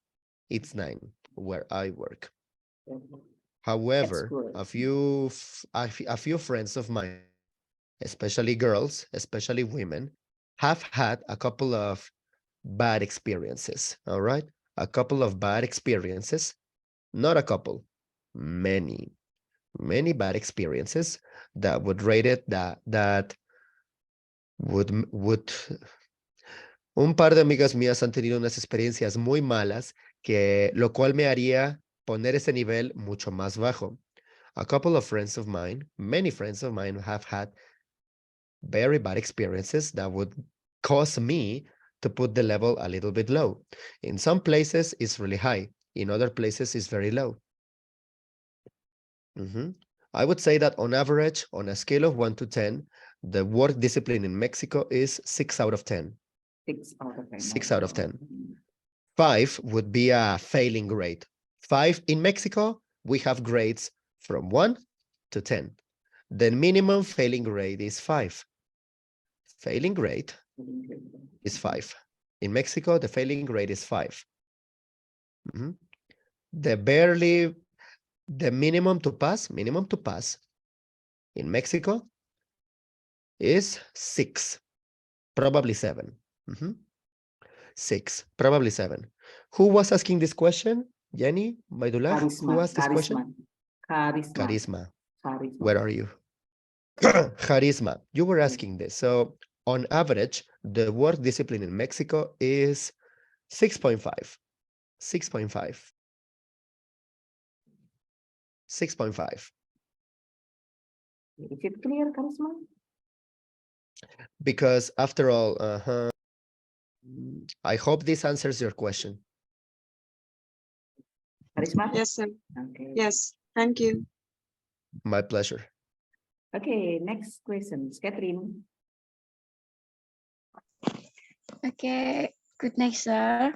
it's 9 where I work. However, a few friends of mine, especially girls, especially women, have had a couple of bad experiences. All right, a couple of bad experiences, not a couple, many bad experiences that would rate it that would un par de amigas mías han tenido unas experiencias muy malas que lo cual me haría poner ese nivel mucho más bajo. A couple of friends of mine, many friends of mine have had very bad experiences that would cause me to put the level a little bit low. In some places, it's really high. In other places, it's very low. I would say that on average, on a scale of 1 to 10, the work discipline in Mexico is 6 out of 10. 6 out of 10. 6 out of 10. 5 would be a failing grade. 5 in Mexico, we have grades from 1 to 10. The minimum failing grade is 5. Failing grade is 5. In Mexico, the failing grade is 5. The minimum to pass in Mexico is 6, probably 7. 6, probably 7. Who was asking this question? Jenny, Maidullah? Who asked this question? Charisma. Where are you? Charisma. You were asking this. So on average, the work discipline in Mexico is 6.5. 6.5. 6.5. Is it clear, Charisma? Because after all, I hope this answers your question. Charisma? Yes, sir. Okay. Yes, thank you. My pleasure. Okay, next question, Catherine. Okay, good night, sir.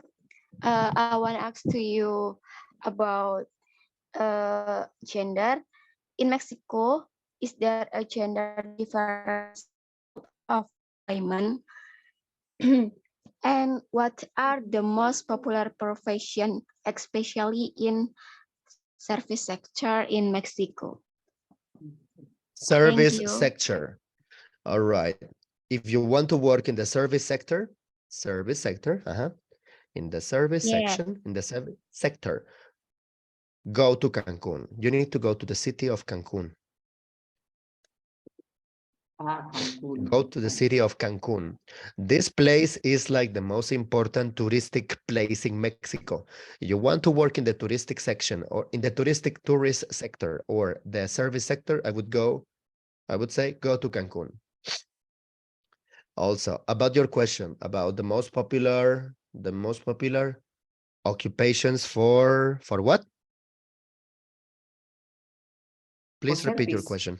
I want to ask to you about gender. In Mexico, is there a gender difference of employment? And what are the most popular professions, especially in service sector in Mexico? Service sector. All right. If you want to work in the service sector, in the service section, in the service sector, go to Cancun. You need to go to the city of Cancun. Go to the city of Cancun. This place is like the most important touristic place in Mexico. You want to work in the touristic section or in the touristic tourist sector or the service sector, I would say go to Cancun. Also, about your question about the most popular occupations for what? Please repeat your question.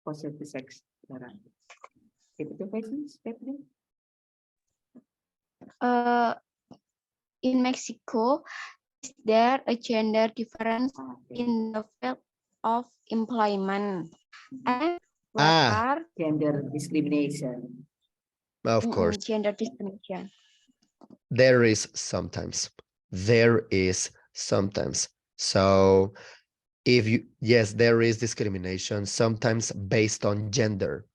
For service sector. In Mexico, is there a gender difference in the field of employment? And what are gender discrimination? Of course. Gender discrimination. There is sometimes. So yes, there is discrimination, sometimes based on gender.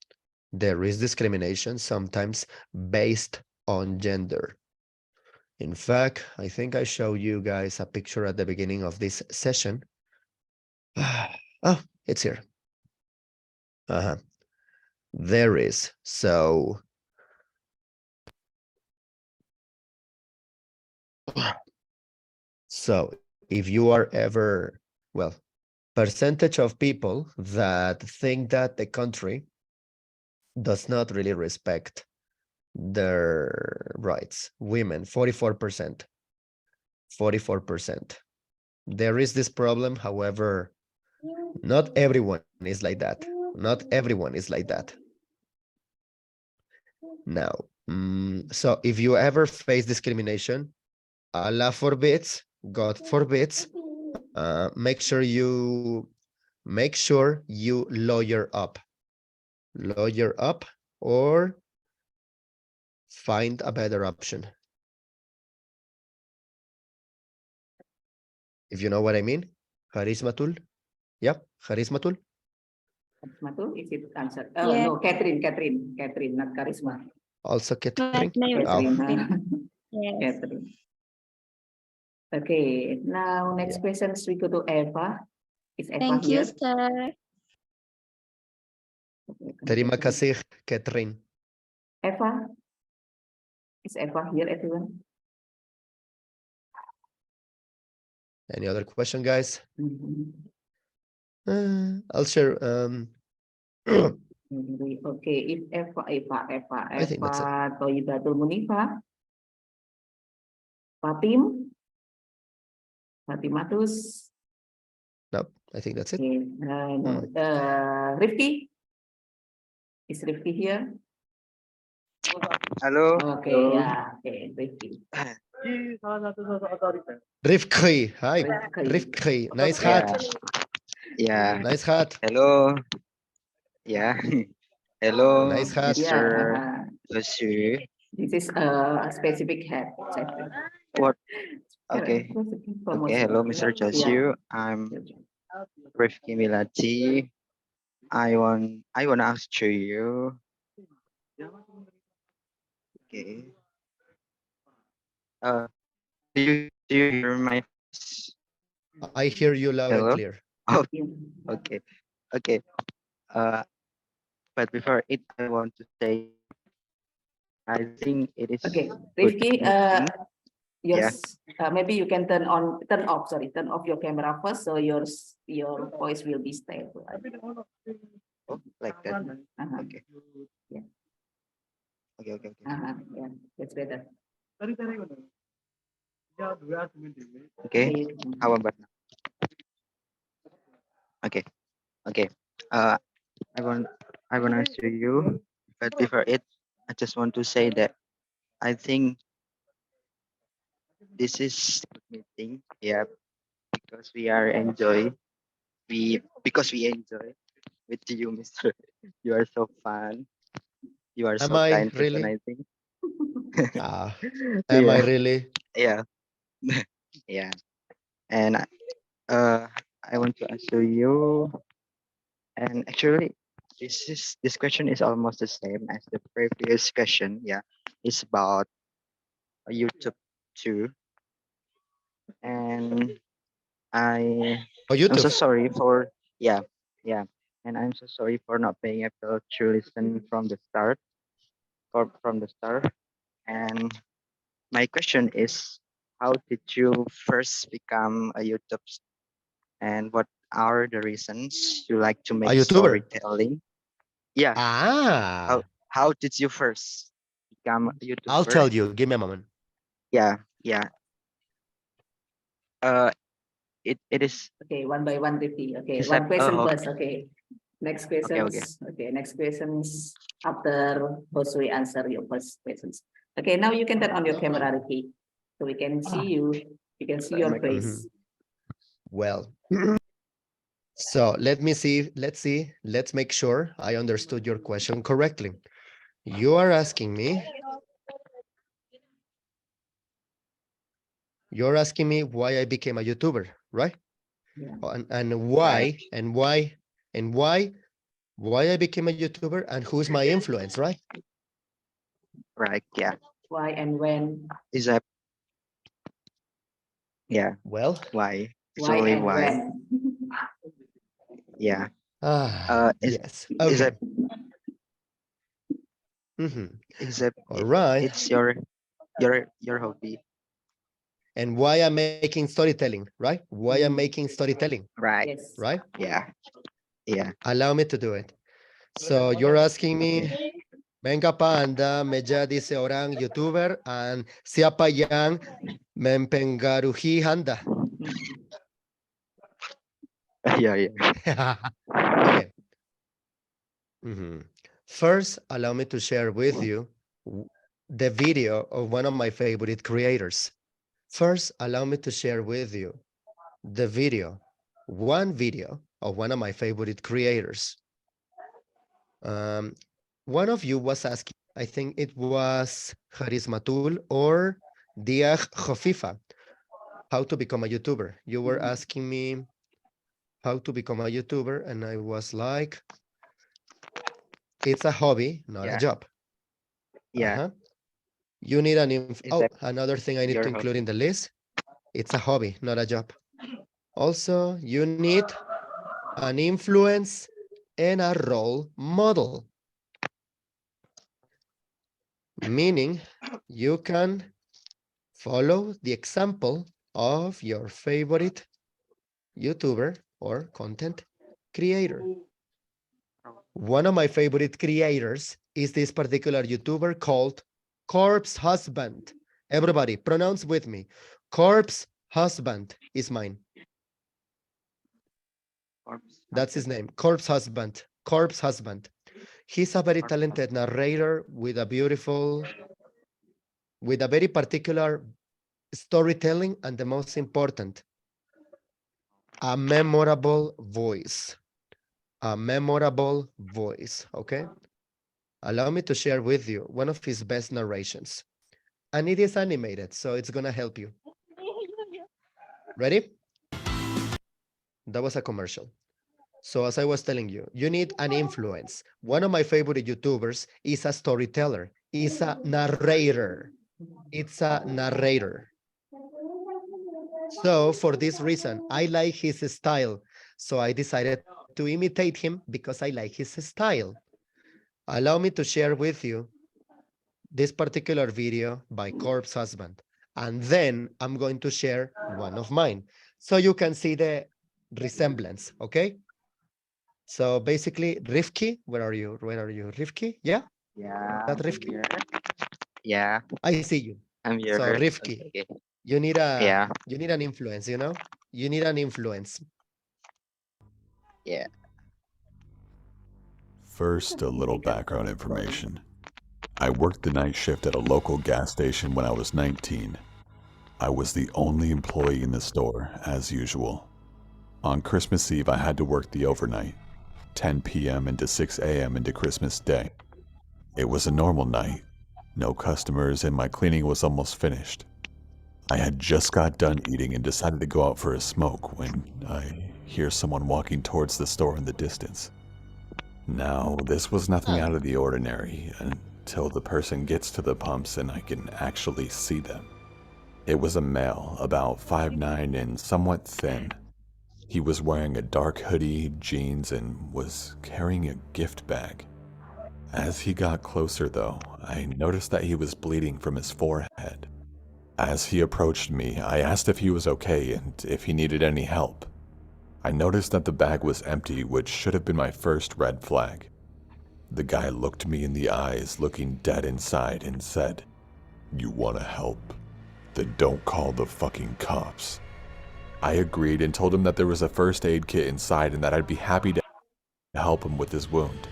There is discrimination, sometimes based on gender. In fact, I think I showed you guys a picture at the beginning of this session. Oh, it's here. There is. So if you are ever, well, percentage of people that think that the country does not really respect their rights, women, 44%. 44%. There is this problem, however, not everyone is like that. Not everyone is like that. Now, so if you ever face discrimination, Allah forbids, God forbids, make sure you lawyer up. Lawyer up or find a better option. If you know what I mean. Charismatul. Yep, charismatul. Charisma too, is it answer? Yeah. No, Catherine, not charisma. Also Catherine. Catherine. Yes. Catherine. Okay, now next questions we go to Eva. Is Eva Thank you, here? sir. Terima kasih, Catherine. Eva? Is Eva here, everyone? Any other question, guys? Mhm. I'll share. Okay, if I think that's it. Toyibatul Munifa, Fatimatus, No, I think that's it. okay, no, Rifki, is Rifki here? Halo. Okay, yeah, okay, Rifki. Rifki, hi. Rifki. Rifki, nice Ya, hat. ya. Nice hat. Hello. Ya. Hello, Nice hat. Mr. Yeah, Josué. this is a specific hat. What? Okay. Okay. Hello, Mr. Josué. I'm Rifki Milati. I want to ask to you. Okay. Do you hear my voice? I hear you loud and Hello? clear. Okay. Okay. But before it, I want to say, I think it is Okay, good Rifki, meeting. yours, maybe you can turn off your camera first, so your voice will be stable. Oh, like that. Uh-huh. Okay. Yeah. Okay. Yeah, that's better. Okay. How about now? Okay. I want to show you, but before it, I just want to say that I think this is good meeting. Yeah, because we enjoy with you, Mr. You are so fun. You are Am so I kind, really? patronizing. Am I Yeah. really? Yeah. Yeah. And I want to answer you. And actually, this question is almost the same as the previous question. Yeah, it's about YouTube too. And Oh, I'm so YouTube. sorry for yeah. And I'm so sorry for not being able to listen from the start. From the start. And my question is, how did you first become a YouTube? And what are the reasons you like to A make YouTuber. storytelling? Yeah. Ah, How did you first become a YouTuber? I'll tell you. Give me a moment. Yeah. It is. Okay, one by one, Rifki. Okay, Is one that- question okay. first. Okay. Next questions. Okay, next questions after Josué answer your first questions. Okay, now you can turn on your camera, Rifki, so we can see you. We can see your face. Well, so let me see. Let's make sure I understood your question correctly. You are asking me. You're asking me why I became a YouTuber, right? Yeah. And why I became a YouTuber and who's my influence, right? Right. Yeah. Why and when? Is that? Yeah. Well, Why? Why Actually, and why? when? Yeah. yes. Is Okay. that? Is that all right? It's your hobby. And why I'm making storytelling, right? Why I'm making storytelling, Right. Yes. right? Yeah. Allow me to do it. So you're asking me, venga pa anda menjadi seorang YouTuber and siapa yang mempengaruhi Anda? Yeah. Okay. First, allow me to share with you the video of one of my favorite creators. First, allow me to share with you one video of one of my favorite creators. one of you was asking, I think it was Harismatul or Diag Jofifa, how to become a YouTuber. You were asking me how to become a YouTuber, and I was like, it's a hobby, not a Yeah. job. Yeah. You need an Is that another thing I need your to include hobby? in the list. It's a hobby, not a job. Also, you need an influence and a role model. Meaning you can follow the example of your favorite YouTuber or content creator. One of my favorite creators is this particular YouTuber called Corpse Husband. Everybody, pronounce with me. Corpse Husband is mine. That's his name, Corpse Husband. Corpse Husband. He's a very talented narrator with a very particular storytelling, and the most important, a memorable voice. A memorable voice, okay? Allow me to share with you one of his best narrations. And it is animated, so it's gonna help you. Ready? That was a commercial. So as I was telling you, you need an influence. One of my favorite YouTubers is a storyteller, is a narrator. It's a narrator. So for this reason, I like his style. So I decided to imitate him because I like his style. Allow me to share with you this particular video by Corpse Husband. And then I'm going to share one of mine. So you can see the resemblance, okay? So basically, Rifki, where are you? Where are you? Rifki? Yeah? Yeah. That Rifki? Here. Yeah. I see you. I'm So here. Rifki, Okay. you need Yeah. an influence, you know? You need an influence. Yeah. First, a little background information. I worked the night shift at a local gas station when I was 19. I was the only employee in the store, as usual. On Christmas Eve, I had to work the overnight, 10 p.m. into 6 a.m. into Christmas Day. It was a normal night, no customers, and my cleaning was almost finished. I had just got done eating and decided to go out for a smoke when I hear someone walking towards the store in the distance. Now, this was nothing out of the ordinary until the person gets to the pumps and I can actually see them. It was a male, about 5'9" and somewhat thin. He was wearing a dark hoodie, jeans, and was carrying a gift bag. As he got closer though, I noticed that he was bleeding from his forehead. As he approached me, I asked if he was okay and if he needed any help. I noticed that the bag was empty, which should have been my first red flag. The guy looked me in the eyes, looking dead inside, and said, "You want to help? Then don't call the fucking cops." I agreed and told him that there was a first aid kit inside and that I'd be happy to help him with his wound.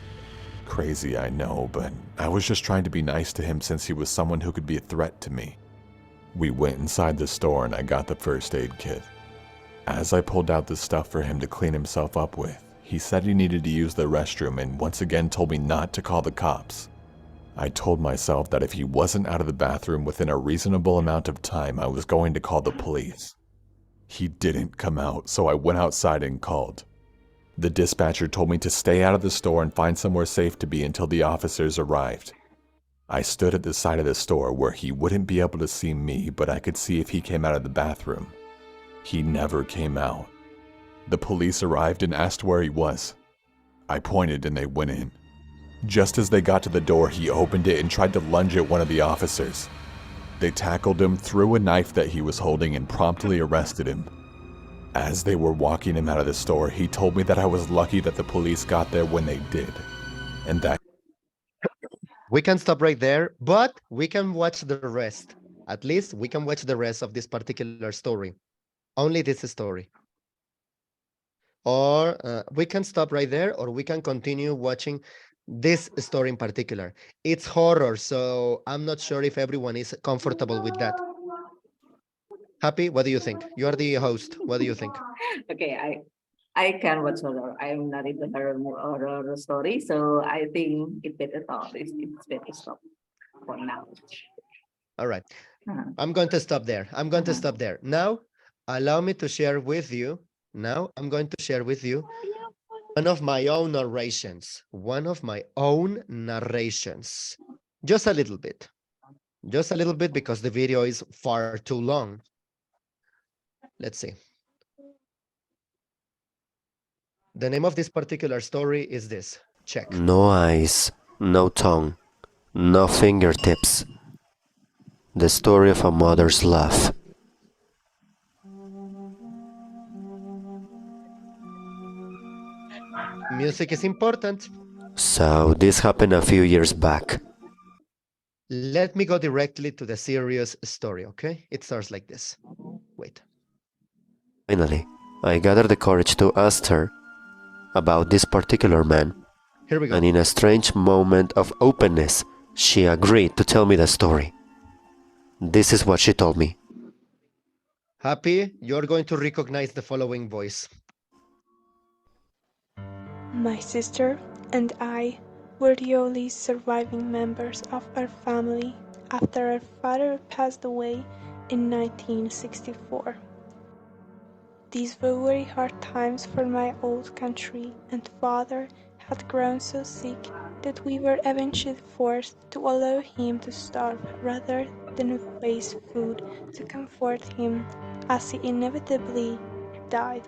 Crazy, I know, but I was just trying to be nice to him since he was someone who could be a threat to me. We went inside the store and I got the first aid kit. As I pulled out the stuff for him to clean himself up with, he said he needed to use the restroom and once again told me not to call the cops. I told myself that if he wasn't out of the bathroom within a reasonable amount of time, I was going to call the police. He didn't come out, so I went outside and called. The dispatcher told me to stay out of the store and find somewhere safe to be until the officers arrived. I stood at the side of the store where he wouldn't be able to see me, but I could see if he came out of the bathroom. He never came out. The police arrived and asked where he was. I pointed and they went in. Just as they got to the door, he opened it and tried to lunge at one of the officers. They tackled him, threw a knife that he was holding, and promptly arrested him. As they were walking him out of the store, he told me that I was lucky that the police got there when they did, and that We can stop right there, but we can watch the rest. At least we can watch the rest of this particular story. Only this story. Or we can stop right there, or we can continue watching this story in particular. It's horror, so I'm not sure if everyone is comfortable with that. Happy, what do you think? You are the host. What do you think? Okay, I can watch horror. I'm not into horror story, so I think it better stop. It's better stop for now. All right. Uh-huh. I'm going to stop there. I'm going to stop there. Now, allow me to share with you. Now, I'm going to share with you one of my own narrations. One of my own narrations. Just a little bit. Just a little bit because the video is far too long. Let's see. The name of this particular story is this. Check. No eyes, no tongue, no fingertips. The story of a mother's love. Music is important. So this happened a few years back. Let me go directly to the serious story, okay? It starts like this. Wait. Finally, I gathered the courage to ask her about this particular man. Here we go. And in a strange moment of openness, she agreed to tell me the story. This is what she told me. Happy, you're going to recognize the following voice. My sister and I were the only surviving members of our family after our father passed away in 1964. These were very hard times for my old country, and father had grown so sick that we were eventually forced to allow him to starve rather than waste food to comfort him as he inevitably died.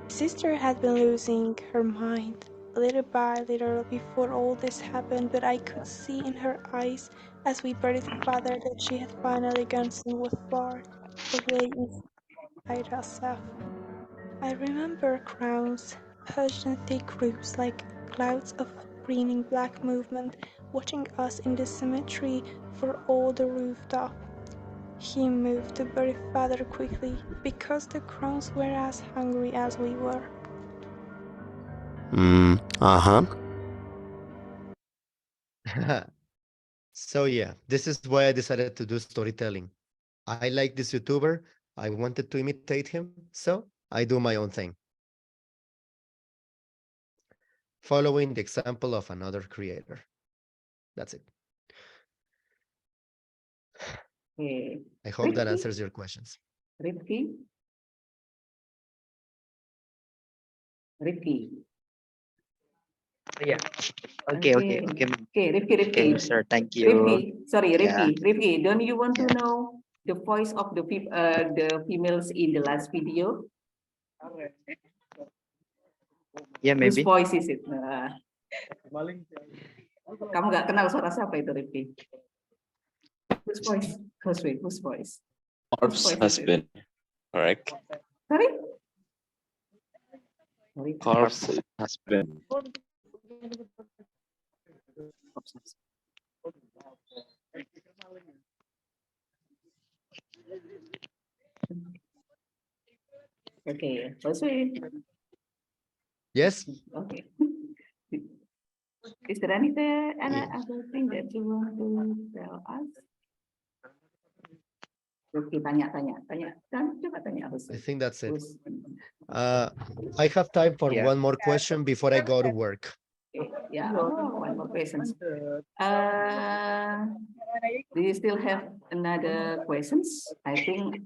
Sister had been losing her mind little by little before all this happened, but I could see in her eyes as we buried father that she had finally gone somewhat far away inside herself. I remember crowds, pushed in thick groups like clouds of grinning black movement, watching us in the cemetery for all the rooftop. He moved to bury father quickly because the crows were as hungry as we were. Uh-huh. So yeah, this is why I decided to do storytelling. I like this YouTuber. I wanted to imitate him, so I do my own thing. Following the example of another creator. That's it. Okay. I hope that answers your questions. Rifki. Rifki. Yeah. Okay, Okay, Rifki. Okay, sir. Thank you. Rifki, sorry, Yeah. Rifki, don't you want to Yeah. know the voice of the females in the last video? Yeah, Whose maybe. voice is it? Kamu nggak kenal suara siapa itu, Rifki? Whose voice? Josué, whose voice? Whose Corpse voice is it? husband, correct? Sorry? Corpse husband. Okay, Josué. Yes? Okay. Is there anything, any other thing that you want to tell us? Okay, tanya. Coba tanya I think that's it. Who's- I have time for Yeah. one more question before I go to work. Yeah, one more question. Do you still have another questions? I think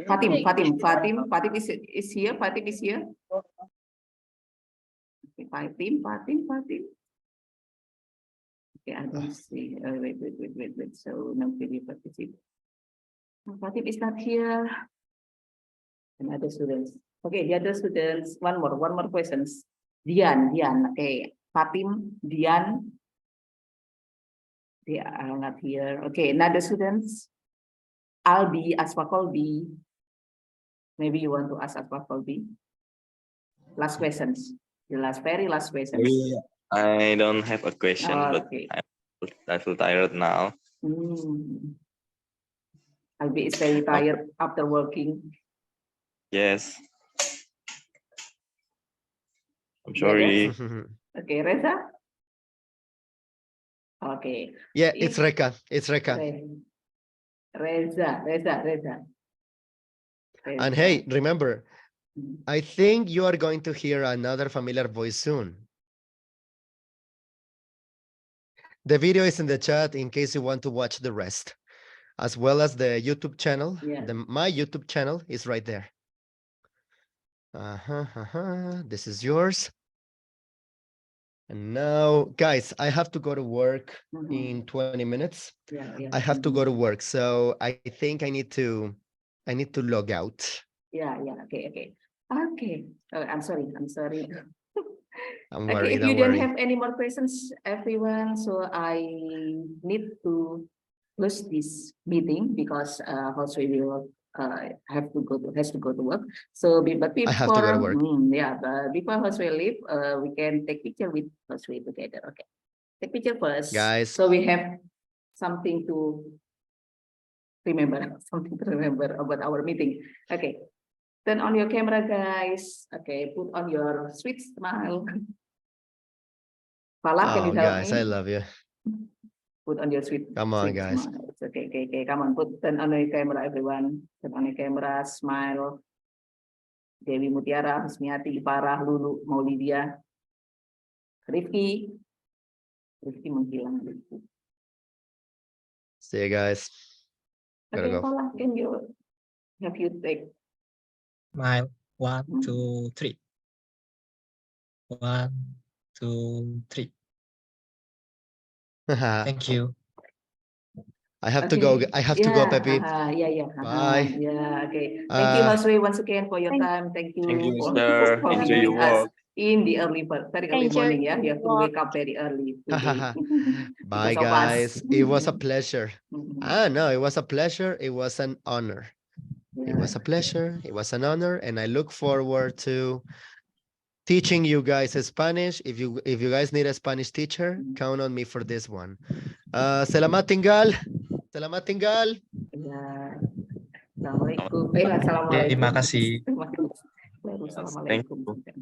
Fatim is here. Fatim is here. Okay, Fatim. Okay, I don't see. Wait. So no video participate. Fatim is not here. Another students. Okay, the other students. One more questions. Dian. Okay, Fatim, Dian. They are not here. Okay, another students. Albi, Asfakolbi. Maybe you want to ask Asfakolbi. Last questions. The very last questions. I don't have a question, but Okay. I feel tired now. Albi is very tired after working. Yes. I'm sorry. Okay, Reza. Okay. Yeah, it's Reka. It's Reka. Okay. Reza. And hey, remember, I think you are going to hear another familiar voice soon. The video is in the chat in case you want to watch the rest, as well as the YouTube channel. Yeah. My YouTube channel is right there. This is yours. And now, guys, I have to go to work in 20 minutes. Yeah. I have to go to work, so I think I need to log out. Yeah. Okay. I'm sorry. Don't Okay, worry, if you don't don't worry. have any more questions, everyone, so I need to close this meeting because Josué will has to go to work. So, but before I have to go to work. Before Josué leave, we can take picture with Josué together. Okay, take picture first, Guys. So we have something to remember, about our meeting. Okay, turn on your camera, guys. Okay, put on your sweet smile. Fala, can you help guys, me? I love you. Put on your sweet. Come on, sweet guys. smile. It's okay. Come on, turn on your camera, everyone. Turn on your camera, smile. Dewi Mutiara, Husmiati, Farah, Lulu, Maulidia, Rifki menghilang. See you guys. Gotta Okay, go. Fala, can you take? Smile. 1, 2, 3. 1, 2, 3. Thank you. I have to go. I have to go, Pepe. Bye. Yeah, okay. Thank you, Josué, once again for your time. Thank you, Thank you, for sir. Enjoy your meeting us work. in the very early Enjoy morning. Yeah, you have to your wake up very early today. Bye, Because of us. guys. It was a pleasure. No, it was a pleasure. It was an honor. It was a pleasure. It was an honor, and I look forward to teaching you guys Spanish. If you guys need a Spanish teacher, count on me for this one. Selamat tinggal. Selamat tinggal. Ya. Assalamualaikum. Assalamualaikum. Terima kasih. Assalamualaikum. Thank you.